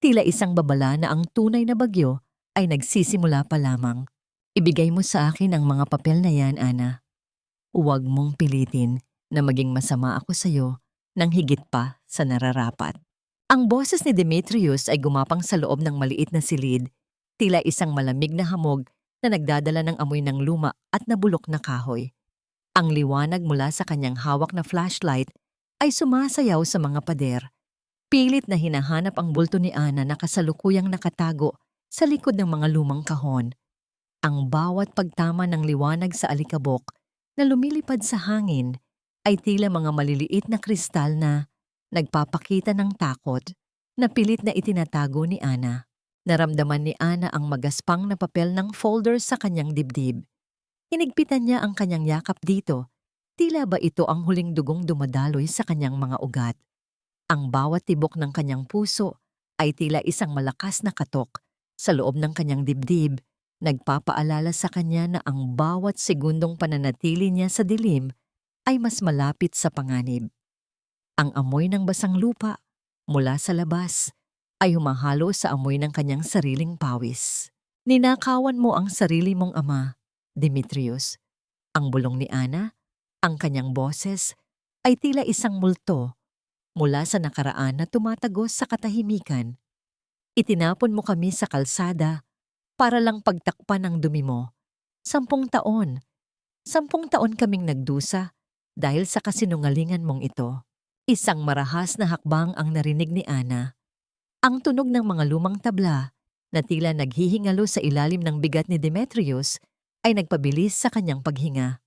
[SPEAKER 1] Tila isang babala na ang tunay na bagyo ay nagsisimula pa lamang. Ibigay mo sa akin ang mga papel na yan, Ana. Huwag mong pilitin na maging masama ako sa iyo nang higit pa sa nararapat. Ang boses ni Demetrius ay gumapang sa loob ng maliit na silid, tila isang malamig na hamog na nagdadala ng amoy ng luma at nabulok na kahoy. Ang liwanag mula sa kanyang hawak na flashlight ay sumasayaw sa mga pader. Pilit na hinahanap ang bulto ni Ana na kasalukuyang nakatago sa likod ng mga lumang kahon. Ang bawat pagtama ng liwanag sa alikabok na lumilipad sa hangin ay tila mga maliliit na kristal na nagpapakita ng takot na pilit na itinatago ni Ana. Naramdaman ni Ana ang magaspang na papel ng folder sa kanyang dibdib. Hinigpitan niya ang kanyang yakap dito. Tila ba ito ang huling dugong dumadaloy sa kanyang mga ugat? Ang bawat tibok ng kanyang puso ay tila isang malakas na katok sa loob ng kanyang dibdib, nagpapaalala sa kanya na ang bawat segundong pananatili niya sa dilim ay mas malapit sa panganib. Ang amoy ng basang lupa mula sa labas ay humahalo sa amoy ng kanyang sariling pawis. Ninakawan mo ang sarili mong ama, Demetrius. Ang bulong ni Ana, ang kanyang boses, ay tila isang multo mula sa nakaraan na tumatagos sa katahimikan. Itinapon mo kami sa kalsada para lang pagtakpan ang dumi mo. 10 taon. 10 taon kaming nagdusa dahil sa kasinungalingan mong ito. Isang marahas na hakbang ang narinig ni Ana. Ang tunog ng mga lumang tabla na tila naghihingalo sa ilalim ng bigat ni Demetrius ay nagpabilis sa kanyang paghinga.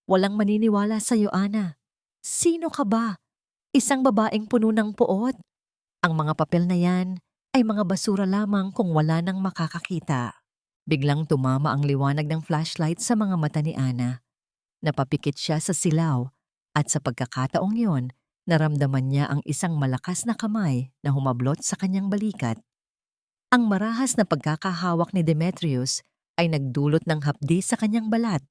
[SPEAKER 1] Walang maniniwala sa iyo, Ana. Sino ka ba? Isang babaeng puno ng puot. Ang mga papel na yan ay mga basura lamang kung wala nang makakakita. Biglang tumama ang liwanag ng flashlight sa mga mata ni Ana. Napapikit siya sa silaw at sa pagkakataong yon, naramdaman niya ang isang malakas na kamay na humablot sa kanyang balikat. Ang marahas na pagkakahawak ni Demetrius ay nagdulot ng hapdi sa kanyang balat.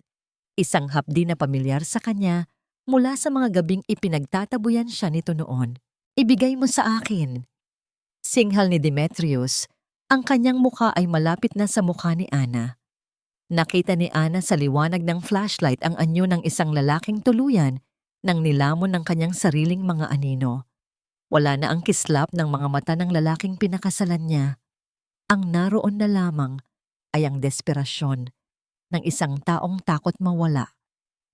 [SPEAKER 1] Isang hapdi na pamilyar sa kanya mula sa mga gabing ipinagtatabuyan siya nito noon. Ibigay mo sa akin. Singhal ni Demetrius, ang kanyang mukha ay malapit na sa mukha ni Ana. Nakita ni Ana sa liwanag ng flashlight ang anyo ng isang lalaking tuluyan nang nilamon ng kanyang sariling mga anino. Wala na ang kislap ng mga mata ng lalaking pinakasalan niya. Ang naroon na lamang ay ang desperasyon ng isang taong takot mawala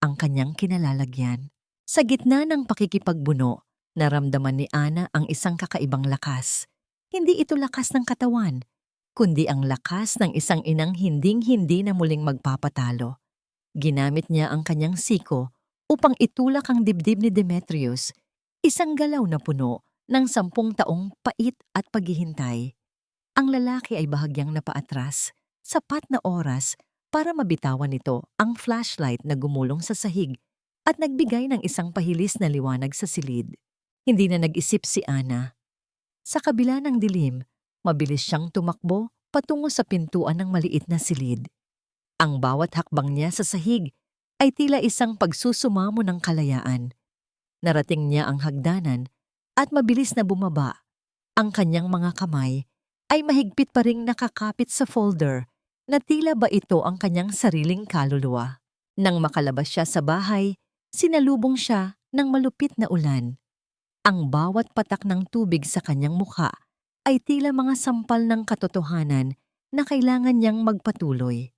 [SPEAKER 1] ang kanyang kinalalagyan. Sa gitna ng pakikipagbuno, naramdaman ni Ana ang isang kakaibang lakas. Hindi ito lakas ng katawan, kundi ang lakas ng isang inang hinding-hindi na muling magpapatalo. Ginamit niya ang kanyang siko upang itulak ang dibdib ni Demetrius, isang galaw na puno ng 10 taong pait at paghihintay. Ang lalaki ay bahagyang napaatras, sapat na oras para mabitawan nito ang flashlight na gumulong sa sahig at nagbigay ng isang pahilis na liwanag sa silid. Hindi na nag-isip si Ana. Sa kabila ng dilim, mabilis siyang tumakbo patungo sa pintuan ng maliit na silid. Ang bawat hakbang niya sa sahig ay tila isang pagsusumamo ng kalayaan. Narating niya ang hagdanan at mabilis na bumaba. Ang kanyang mga kamay ay mahigpit pa ring nakakapit sa folder na tila ba ito ang kanyang sariling kaluluwa. Nang makalabas siya sa bahay, sinalubong siya ng malupit na ulan. Ang bawat patak ng tubig sa kanyang mukha ay tila mga sampal ng katotohanan na kailangan niyang magpatuloy.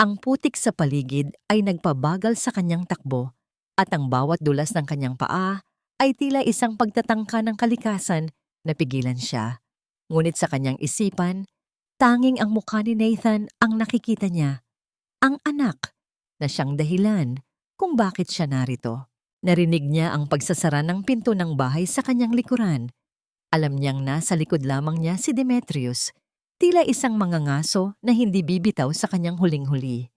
[SPEAKER 1] Ang putik sa paligid ay nagpabagal sa kanyang takbo at ang bawat dulas ng kanyang paa ay tila isang pagtatangka ng kalikasan na pigilan siya. Ngunit sa kanyang isipan, tanging ang mukha ni Nathan ang nakikita niya. Ang anak na siyang dahilan kung bakit siya narito. Narinig niya ang pagsasara ng pinto ng bahay sa kanyang likuran. Alam niyang nasa likod lamang niya si Demetrius, tila isang mangangaso na hindi bibitaw sa kanyang huling-huli.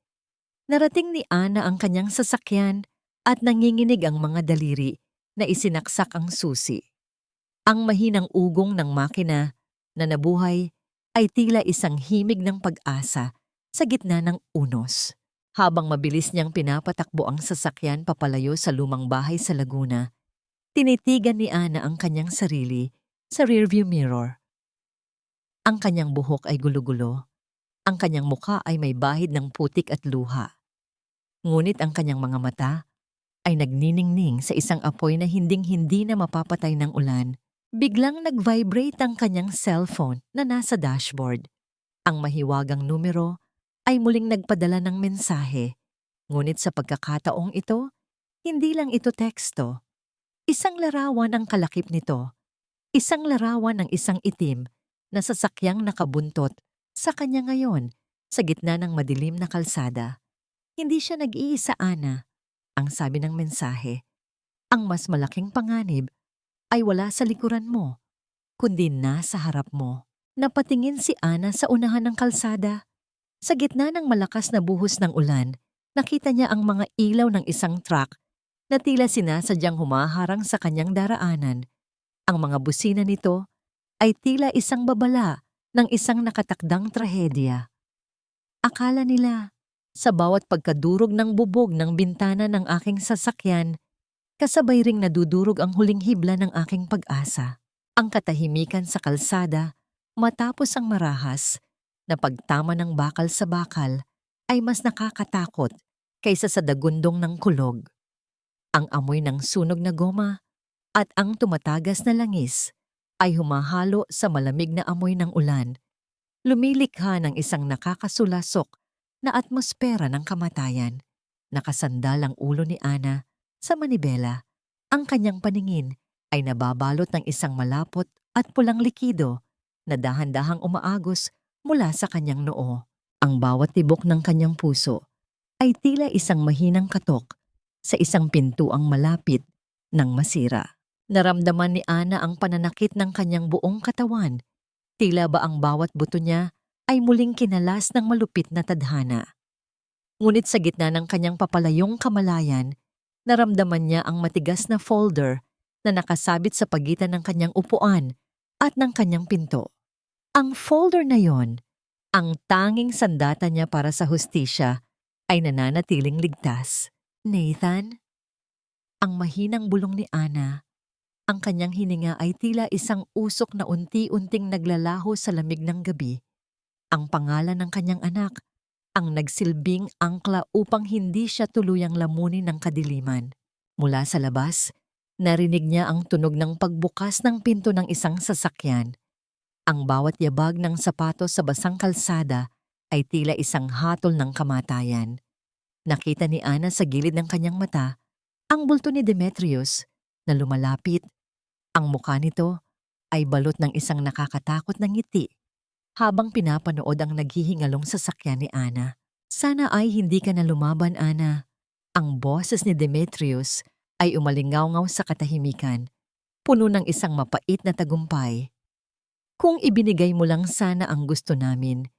[SPEAKER 1] Narating ni Ana ang kanyang sasakyan at nanginginig ang mga daliri na isinaksak ang susi. Ang mahinang ugong ng makina na nabuhay ay tila isang himig ng pag-asa sa gitna ng unos. Habang mabilis niyang pinapatakbo ang sasakyan papalayo sa lumang bahay sa Laguna, tinitigan ni Ana ang kanyang sarili sa rearview mirror. Ang kanyang buhok ay gulo-gulo. Ang kanyang mukha ay may bahid ng putik at luha. Ngunit ang kanyang mga mata ay nagniningning sa isang apoy na hinding-hindi na mapapatay ng ulan. Biglang nag-vibrate ang kanyang cellphone na nasa dashboard. Ang mahiwagang numero ay muling nagpadala ng mensahe. Ngunit sa pagkakataong ito, hindi lang ito teksto. Isang larawan ang kalakip nito. Isang larawan ng isang itim na sasakyang nakabuntot sa kanya ngayon sa gitna ng madilim na kalsada. Hindi siya nag-iisa, Ana, ang sabi ng mensahe. Ang mas malaking panganib ay wala sa likuran mo, kundi nasa harap mo. Napatingin si Ana sa unahan ng kalsada. Sa gitna ng malakas na buhos ng ulan, nakita niya ang mga ilaw ng isang truck na tila sinasadyang humaharang sa kanyang daraanan. Ang mga busina nito ay tila isang babala ng isang nakatakdang trahedya. Akala nila, sa bawat pagkadurog ng bubog ng bintana ng aking sasakyan, kasabay ring nadudurog ang huling hibla ng aking pag-asa. Ang katahimikan sa kalsada, matapos ang marahas, na pagtama ng bakal sa bakal, ay mas nakakatakot kaysa sa dagundong ng kulog. Ang amoy ng sunog na goma at ang tumatagas na langis ay humahalo sa malamig na amoy ng ulan, lumilikha ng isang nakakasulasok na atmosfera ng kamatayan. Nakasandal ang ulo ni Ana sa manibela. Ang kanyang paningin ay nababalot ng isang malapot at pulang likido na dahan-dahang umaagos mula sa kanyang noo. Ang bawat tibok ng kanyang puso ay tila isang mahinang katok sa isang pintuang malapit ng masira. Naramdaman ni Ana ang pananakit ng kanyang buong katawan. Tila ba ang bawat buto niya ay muling kinalas ng malupit na tadhana. Ngunit sa gitna ng kanyang papalayong kamalayan, naramdaman niya ang matigas na folder na nakasabit sa pagitan ng kanyang upuan at ng kanyang pinto. Ang folder na yon, ang tanging sandata niya para sa hustisya, ay nananatiling ligtas. Nathan? Ang mahinang bulong ni Ana. Ang kanyang hininga ay tila isang usok na unti-unting naglalaho sa lamig ng gabi. Ang pangalan ng kanyang anak, ang nagsilbing angkla upang hindi siya tuluyang lamunin ng kadiliman. Mula sa labas, narinig niya ang tunog ng pagbukas ng pinto ng isang sasakyan. Ang bawat yabag ng sapatos sa basang kalsada ay tila isang hatol ng kamatayan. Nakita ni Ana sa gilid ng kanyang mata ang bulto ni Demetrius na lumalapit. Ang mukha nito ay balot ng isang nakakatakot na ngiti habang pinapanood ang naghihingalong sasakyan ni Ana. Sana ay hindi ka na lumaban, Ana. Ang boses ni Demetrius ay umalingaw-ngaw sa katahimikan, puno ng isang mapait na tagumpay. Kung ibinigay mo lang sana ang gusto namin,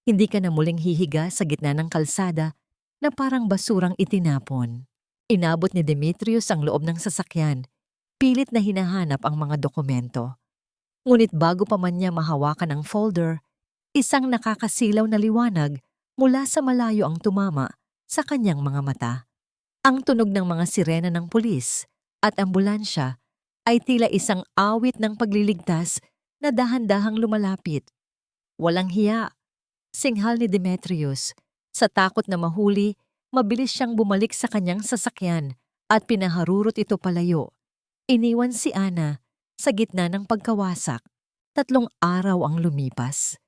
[SPEAKER 1] hindi ka na muling hihiga sa gitna ng kalsada na parang basurang itinapon. Inabot ni Demetrius ang loob ng sasakyan, pilit na hinahanap ang mga dokumento. Ngunit bago pa man niya mahawakan ang folder, isang nakakasilaw na liwanag mula sa malayo ang tumama sa kanyang mga mata. Ang tunog ng mga sirena ng pulis at ambulansya ay tila isang awit ng pagliligtas na dahan-dahang lumalapit. Walang hiya, singhal ni Demetrius. Sa takot na mahuli, mabilis siyang bumalik sa kanyang sasakyan at pinaharurot ito palayo. Iniwan si Ana sa gitna ng pagkawasak. 3 araw ang lumipas.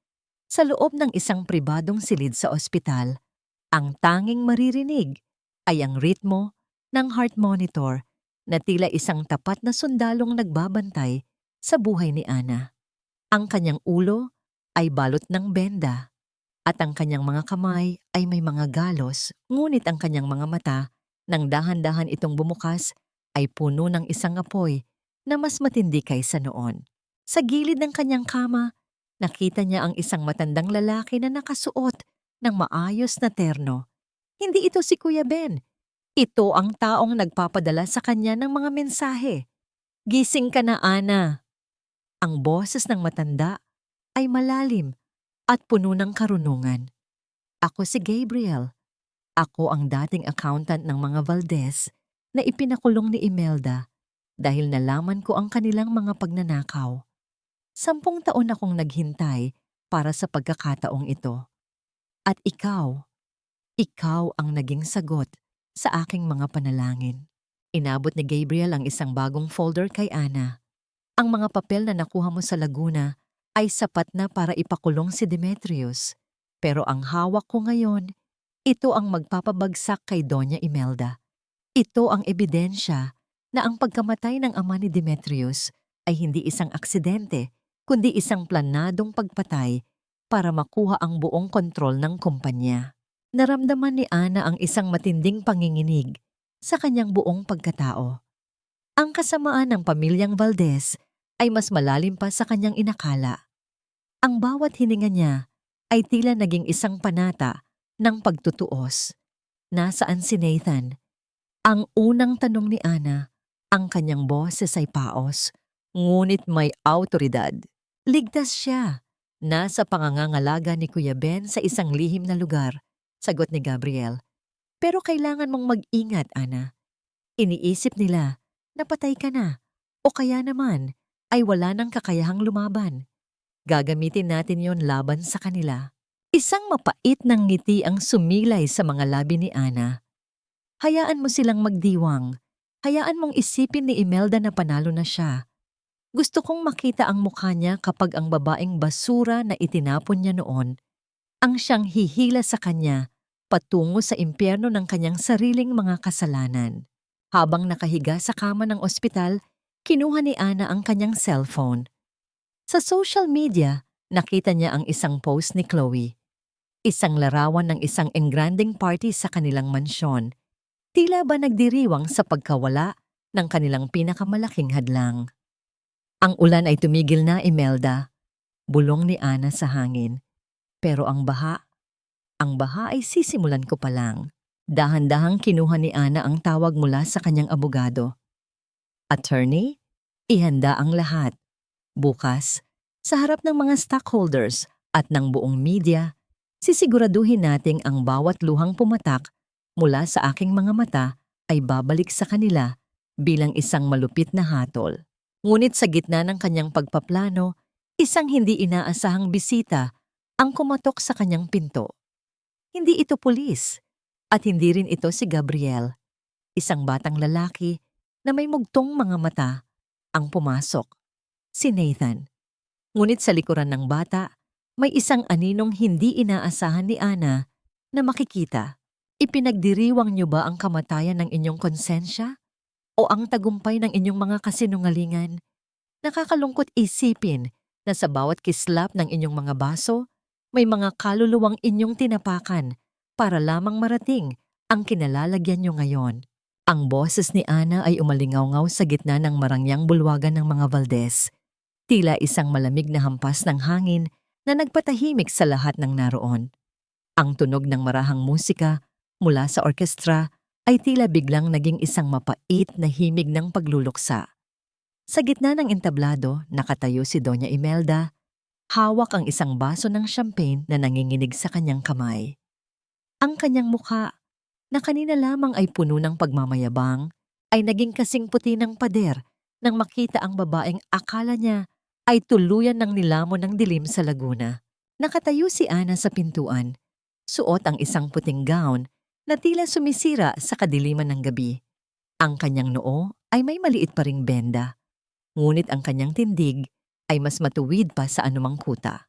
[SPEAKER 1] Sa loob ng isang pribadong silid sa ospital, ang tanging maririnig ay ang ritmo ng heart monitor na tila isang tapat na sundalong nagbabantay sa buhay ni Ana. Ang kanyang ulo ay balot ng benda at ang kanyang mga kamay ay may mga galos, ngunit ang kanyang mga mata, nang dahan-dahan itong bumukas, ay puno ng isang apoy na mas matindi kaysa noon. Sa gilid ng kanyang kama, nakita niya ang isang matandang lalaki na nakasuot ng maayos na terno. Hindi ito si Kuya Ben. Ito ang taong nagpapadala sa kanya ng mga mensahe. "Gising ka na, Ana." Ang boses ng matanda ay malalim at puno ng karunungan. "Ako si Gabriel. Ako ang dating accountant ng mga Valdez na ipinakulong ni Imelda dahil nalaman ko ang kanilang mga pagnanakaw. 10 taon akong naghintay para sa pagkakataong ito. At ikaw ang naging sagot sa aking mga panalangin." Inabot ni Gabriel ang isang bagong folder kay Ana. "Ang mga papel na nakuha mo sa Laguna ay sapat na para ipakulong si Demetrius. Pero ang hawak ko ngayon, ito ang magpapabagsak kay Doña Imelda. Ito ang ebidensya na ang pagkamatay ng ama ni Demetrius ay hindi isang aksidente, kundi isang planadong pagpatay para makuha ang buong kontrol ng kumpanya." Naramdaman ni Ana ang isang matinding panginginig sa kanyang buong pagkatao. Ang kasamaan ng pamilyang Valdez ay mas malalim pa sa kanyang inakala. Ang bawat hininga niya ay tila naging isang panata ng pagtutuos. Nasaan si Nathan? Ang unang tanong ni Ana, ang kanyang boses ay paos, ngunit may awtoridad. "Ligtas siya. Nasa pangangangalaga ni Kuya Ben sa isang lihim na lugar," sagot ni Gabriel. "Pero kailangan mong mag-ingat, Ana. Iniisip nila na patay ka na o kaya naman ay wala nang kakayahang lumaban. Gagamitin natin yon laban sa kanila." Isang mapait ng ngiti ang sumilay sa mga labi ni Ana. "Hayaan mo silang magdiwang. Hayaan mong isipin ni Imelda na panalo na siya. Gusto kong makita ang mukha niya kapag ang babaeng basura na itinapon niya noon ang siyang hihila sa kanya patungo sa impyerno ng kanyang sariling mga kasalanan." Habang nakahiga sa kama ng ospital, kinuha ni Ana ang kanyang cellphone. Sa social media, nakita niya ang isang post ni Chloe. Isang larawan ng isang engranding party sa kanilang mansyon. Tila ba nagdiriwang sa pagkawala ng kanilang pinakamalaking hadlang. "Ang ulan ay tumigil na, Imelda," bulong ni Ana sa hangin. "Pero ang baha ay sisimulan ko pa lang." Dahan-dahang kinuha ni Ana ang tawag mula sa kanyang abogado. "Attorney, ihanda ang lahat. Bukas, sa harap ng mga stockholders at ng buong media, sisiguraduhin nating ang bawat luhang pumatak mula sa aking mga mata ay babalik sa kanila bilang isang malupit na hatol." Ngunit sa gitna ng kanyang pagpaplano, isang hindi inaasahang bisita ang kumatok sa kanyang pinto. Hindi ito pulis at hindi rin ito si Gabriel. Isang batang lalaki na may mugtong mga mata ang pumasok. Si Nathan. Ngunit sa likuran ng bata, May isang aninong hindi inaasahan ni Ana na makikita. Ipinagdiriwang niyo ba ang kamatayan ng inyong konsensya? O ang tagumpay ng inyong mga kasinungalingan? Nakakalungkot isipin na sa bawat kislap ng inyong mga baso, may mga kaluluwang inyong tinapakan para lamang marating ang kinalalagyan niyo ngayon. Ang boses ni Ana ay umalingaw-ngaw sa gitna ng marangyang bulwagan ng mga Valdez. Tila isang malamig na hampas ng hangin na nagpatahimik sa lahat ng naroon. Ang tunog ng marahang musika mula sa orkestra ay tila biglang naging isang mapait na himig ng pagluluksa. Sa gitna ng entablado, nakatayo si Doña Imelda, hawak ang isang baso ng champagne na nanginginig sa kanyang kamay. Ang kanyang mukha, na kanina lamang ay puno ng pagmamayabang, ay naging kasing puti ng pader nang makita ang babaeng akala niya ay tuluyan ng nilamon ng dilim sa laguna. Nakatayo si Ana sa pintuan, suot ang isang puting gown na tila sumisira sa kadiliman ng gabi. Ang kanyang noo ay may maliit pa ring benda, ngunit ang kanyang tindig ay mas matuwid pa sa anumang kuta.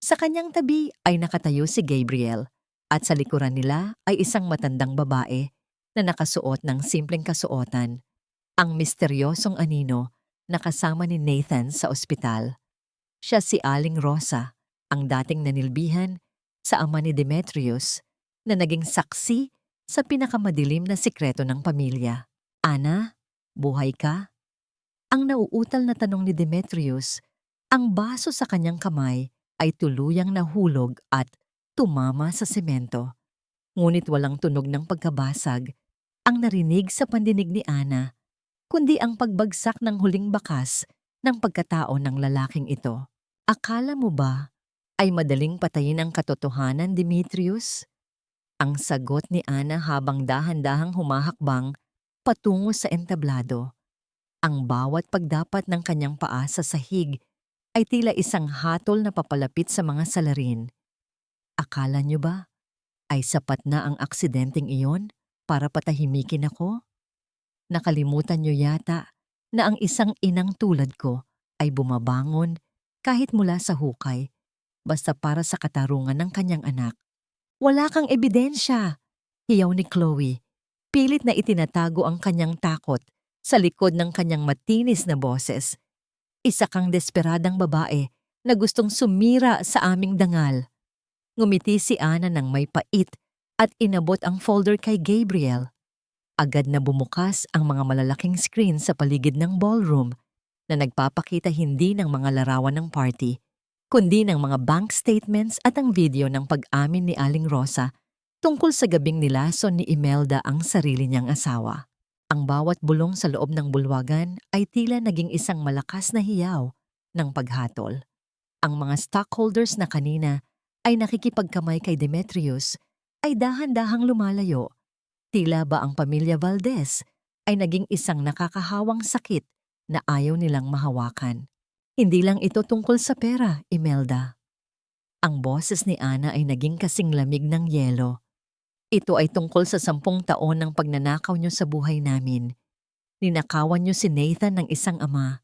[SPEAKER 1] Sa kanyang tabi ay nakatayo si Gabriel at sa likuran nila ay isang matandang babae na nakasuot ng simpleng kasuotan, ang misteryosong anino na kasama ni Nathan sa ospital. Siya si Aling Rosa, ang dating nanilbihan sa ama ni Demetrius na naging saksi sa pinakamadilim na sikreto ng pamilya. Ana, buhay ka? Ang nauutal na tanong ni Demetrius, ang baso sa kanyang kamay ay tuluyang nahulog at tumama sa semento. Ngunit walang tunog ng pagkabasag ang narinig sa pandinig ni Ana, kundi ang pagbagsak ng huling bakas ng pagkatao ng lalaking ito. Akala mo ba ay madaling patayin ang katotohanan, Demetrius? Ang sagot ni Ana habang dahan-dahang humahakbang patungo sa entablado. Ang bawat pagdapat ng kanyang paa sa sahig ay tila isang hatol na papalapit sa mga salarin. Akala niyo ba ay sapat na ang aksidenteng iyon para patahimikin ako? Nakalimutan niyo yata na ang isang inang tulad ko ay bumabangon kahit mula sa hukay basta para sa katarungan ng kanyang anak. Wala kang ebidensya, hiyaw ni Chloe. Pilit na itinatago ang kanyang takot sa likod ng kanyang matinis na boses. Isa kang desperadang babae na gustong sumira sa aming dangal. Ngumiti si Ana ng may pait at inabot ang folder kay Gabriel. Agad na bumukas ang mga malalaking screen sa paligid ng ballroom na nagpapakita hindi ng mga larawan ng party, kundi ng mga bank statements at ang video ng pag-amin ni Aling Rosa tungkol sa gabing nilason ni Imelda ang sarili niyang asawa. Ang bawat bulong sa loob ng bulwagan ay tila naging isang malakas na hiyaw ng paghatol. Ang mga stockholders na kanina ay nakikipagkamay kay Demetrius ay dahan-dahang lumalayo. Tila ba ang pamilya Valdez ay naging isang nakakahawang sakit na ayaw nilang mahawakan. Hindi lang ito tungkol sa pera, Imelda. Ang boses ni Ana ay naging kasing lamig ng yelo. Ito ay tungkol sa 10 taon ng pagnanakaw niyo sa buhay namin. Ninakawan niyo si Nathan ng isang ama.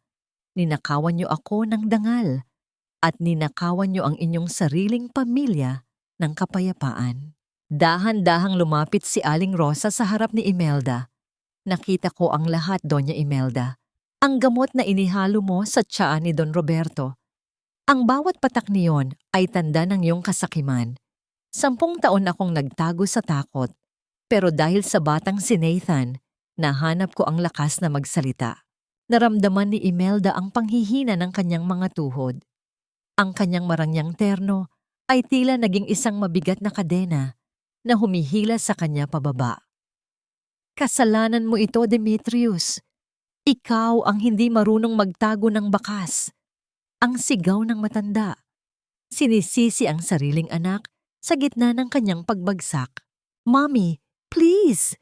[SPEAKER 1] Ninakawan niyo ako ng dangal. At ninakawan niyo ang inyong sariling pamilya ng kapayapaan. Dahan-dahang lumapit si Aling Rosa sa harap ni Imelda. Nakita ko ang lahat, Doña Imelda. Ang gamot na inihalo mo sa tsaa ni Don Roberto. Ang bawat patak niyon ay tanda ng iyong kasakiman. 10 taon akong nagtago sa takot, pero dahil sa batang si Nathan, nahanap ko ang lakas na magsalita. Naramdaman ni Imelda ang panghihina ng kanyang mga tuhod. Ang kanyang marangyang terno ay tila naging isang mabigat na kadena na humihila sa kanya pababa. Kasalanan mo ito, Demetrius. Ikaw ang hindi marunong magtago ng bakas. Ang sigaw ng matanda. Sinisisi ang sariling anak sa gitna ng kanyang pagbagsak. Mommy, please!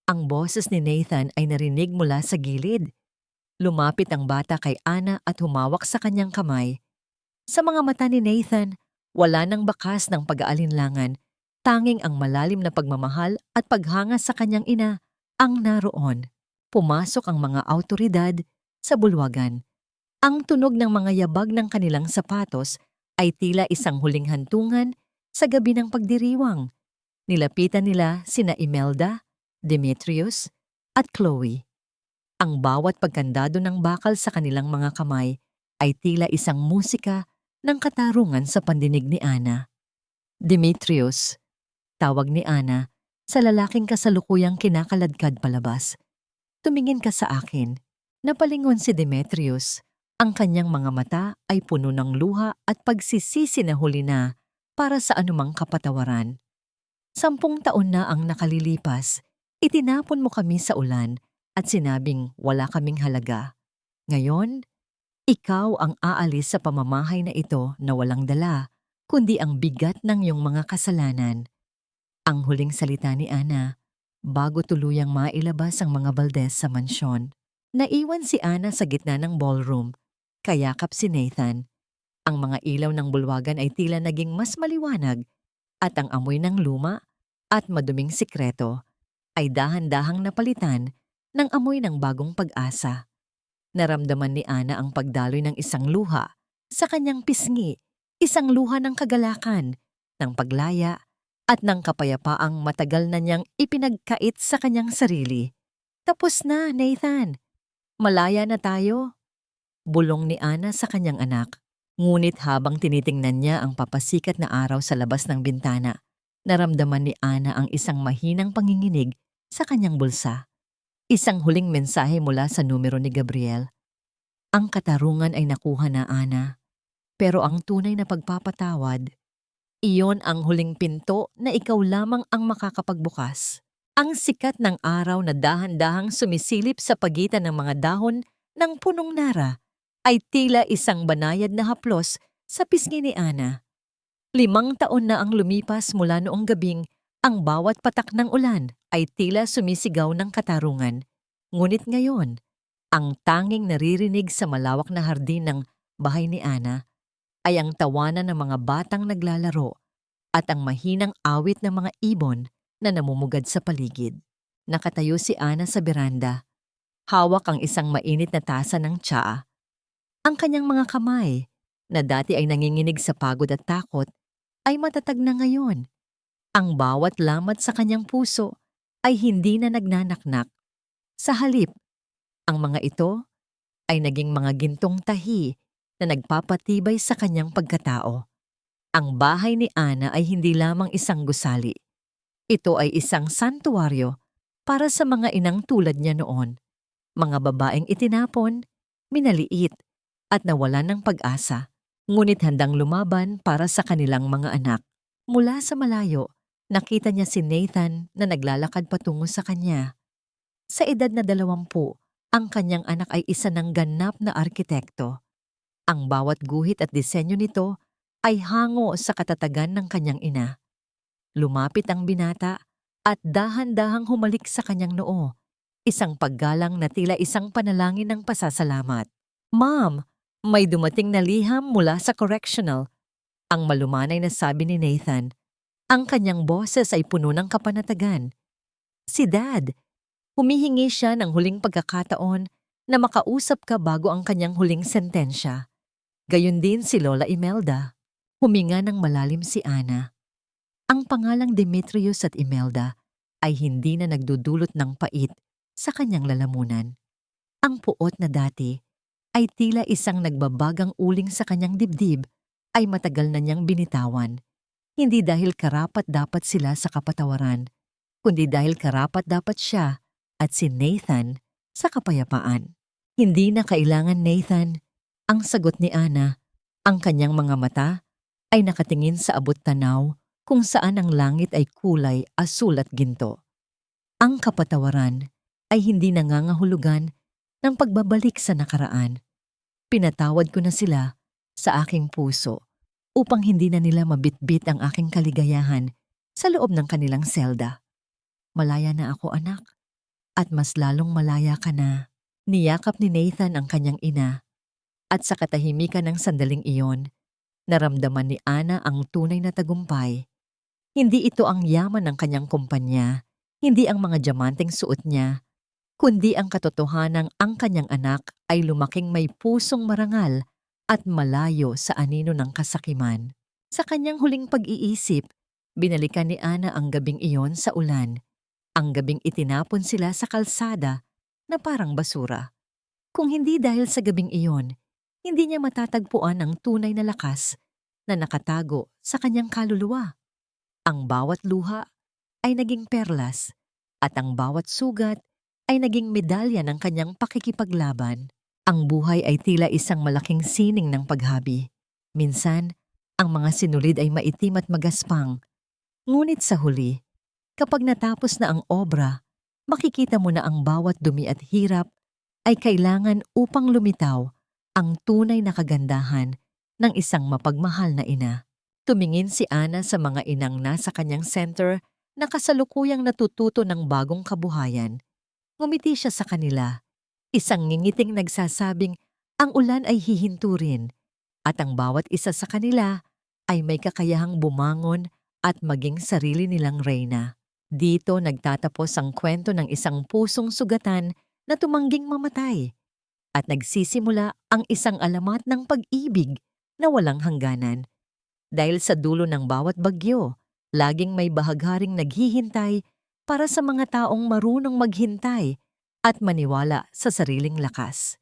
[SPEAKER 1] Ang boses ni Nathan ay narinig mula sa gilid. Lumapit ang bata kay Ana at humawak sa kanyang kamay. Sa mga mata ni Nathan, wala nang bakas ng pag-aalinlangan, tanging ang malalim na pagmamahal at paghanga sa kanyang ina ang naroon. Pumasok ang mga awtoridad sa bulwagan. Ang tunog ng mga yabag ng kanilang sapatos ay tila isang huling hantungan sa gabi ng pagdiriwang. Nilapitan nila sina Imelda, Demetrius, at Chloe. Ang bawat pagkandado ng bakal sa kanilang mga kamay ay tila isang musika ng katarungan sa pandinig ni Ana. Demetrius, tawag ni Ana sa lalaking kasalukuyang kinakaladkad palabas. Tumingin ka sa akin. Napalingon si Demetrius. Ang kanyang mga mata ay puno ng luha at pagsisisi na huli na para sa anumang kapatawaran. 10 taon na ang nakalilipas, itinapon mo kami sa ulan at sinabing wala kaming halaga. Ngayon, ikaw ang aalis sa pamamahay na ito na walang dala, kundi ang bigat ng iyong mga kasalanan. Ang huling salita ni Ana, bago tuluyang mailabas ang mga Valdez sa mansyon. Naiwan si Ana sa gitna ng ballroom, kayakap si Nathan. Ang mga ilaw ng bulwagan ay tila naging mas maliwanag at ang amoy ng luma at maduming sikreto ay dahan-dahang napalitan ng amoy ng bagong pag-asa. Naramdaman ni Ana ang pagdaloy ng isang luha sa kanyang pisngi, isang luha ng kagalakan, ng paglaya, at ng kapayapaang matagal na niyang ipinagkait sa kanyang sarili. Tapos na, Nathan. Malaya na tayo. Bulong ni Ana sa kanyang anak. Ngunit habang tinitingnan niya ang papasikat na araw sa labas ng bintana, naramdaman ni Ana ang isang mahinang panginginig sa kanyang bulsa. Isang huling mensahe mula sa numero ni Gabriel. Ang katarungan ay nakuha na, Ana. Pero ang tunay na pagpapatawad, iyon ang huling pinto na ikaw lamang ang makakapagbukas. Ang sikat ng araw na dahan-dahang sumisilip sa pagitan ng mga dahon ng punong nara ay tila isang banayad na haplos sa pisngi ni Ana. 5 taon na ang lumipas mula noong gabing ang bawat patak ng ulan ay tila sumisigaw ng katarungan. Ngunit ngayon, ang tanging naririnig sa malawak na hardin ng bahay ni Ana ay ang tawanan ng mga batang naglalaro at ang mahinang awit ng mga ibon na namumugad sa paligid. Nakatayo si Ana sa beranda. Hawak ang isang mainit na tasa ng tsaa. Ang kanyang mga kamay, na dati ay nanginginig sa pagod at takot, ay matatag na ngayon. Ang bawat lamat sa kanyang puso ay hindi na nagnanaknak. Sa halip, ang mga ito ay naging mga gintong tahi na nagpapatibay sa kanyang pagkatao. Ang bahay ni Ana ay hindi lamang isang gusali. Ito ay isang santuwaryo para sa mga inang tulad niya noon. Mga babaeng itinapon, minaliit, at nawalan ng pag-asa, ngunit handang lumaban para sa kanilang mga anak. Mula sa malayo, nakita niya si Nathan na naglalakad patungo sa kanya. Sa edad na 20, ang kanyang anak ay isa ng ganap na arkitekto. Ang bawat guhit at disenyo nito ay hango sa katatagan ng kanyang ina. Lumapit ang binata at dahan-dahang humalik sa kanyang noo, isang paggalang na tila isang panalangin ng pasasalamat. Ma'am, may dumating na liham mula sa correctional. Ang malumanay na sabi ni Nathan. Ang kanyang boses ay puno ng kapanatagan. Si Dad, humihingi siya ng huling pagkakataon na makausap ka bago ang kanyang huling sentensya. Gayon din si Lola Imelda. Huminga ng malalim si Ana. Ang pangalang Demetrius at Imelda ay hindi na nagdudulot ng pait sa kanyang lalamunan. Ang puot na dati ay tila isang nagbabagang uling sa kanyang dibdib ay matagal na niyang binitawan. Hindi dahil karapat-dapat sila sa kapatawaran, kundi dahil karapat-dapat siya at si Nathan sa kapayapaan. Hindi na kailangan, Nathan. Ang sagot ni Ana, ang kanyang mga mata ay nakatingin sa abot tanaw kung saan ang langit ay kulay asul at ginto. Ang kapatawaran ay hindi nangangahulugan ng pagbabalik sa nakaraan. Pinatawad ko na sila sa aking puso upang hindi na nila mabitbit ang aking kaligayahan sa loob ng kanilang selda. Malaya na ako, anak, at mas lalong malaya ka na. Niyakap ni Nathan ang kanyang ina, at sa katahimikan ng sandaling iyon, naramdaman ni Ana ang tunay na tagumpay. Hindi ito ang yaman ng kanyang kumpanya, hindi ang mga diamanteng suot niya, kundi ang katotohanang ang kanyang anak ay lumaking may pusong marangal at malayo sa anino ng kasakiman. Sa kanyang huling pag-iisip, binalikan ni Ana ang gabing iyon sa ulan. Ang gabing itinapon sila sa kalsada na parang basura. Kung hindi dahil sa gabing iyon, hindi niya matatagpuan ang tunay na lakas na nakatago sa kanyang kaluluwa. Ang bawat luha ay naging perlas at ang bawat sugat ay naging medalya ng kanyang pakikipaglaban. Ang buhay ay tila isang malaking sining ng paghabi. Minsan, ang mga sinulid ay maitim at magaspang. Ngunit sa huli, kapag natapos na ang obra, makikita mo na ang bawat dumi at hirap ay kailangan upang lumitaw ang tunay na kagandahan ng isang mapagmahal na ina. Tumingin si Ana sa mga inang nasa kanyang center na kasalukuyang natututo ng bagong kabuhayan. Ngumiti siya sa kanila, isang ngingiting nagsasabing ang ulan ay hihinto rin at ang bawat isa sa kanila ay may kakayahang bumangon at maging sarili nilang reyna. Dito nagtatapos ang kwento ng isang pusong sugatan na tumangging mamatay at nagsisimula ang isang alamat ng pag-ibig na walang hangganan. Dahil sa dulo ng bawat bagyo, laging may bahagharing naghihintay para sa mga taong marunong maghintay at maniwala sa sariling lakas.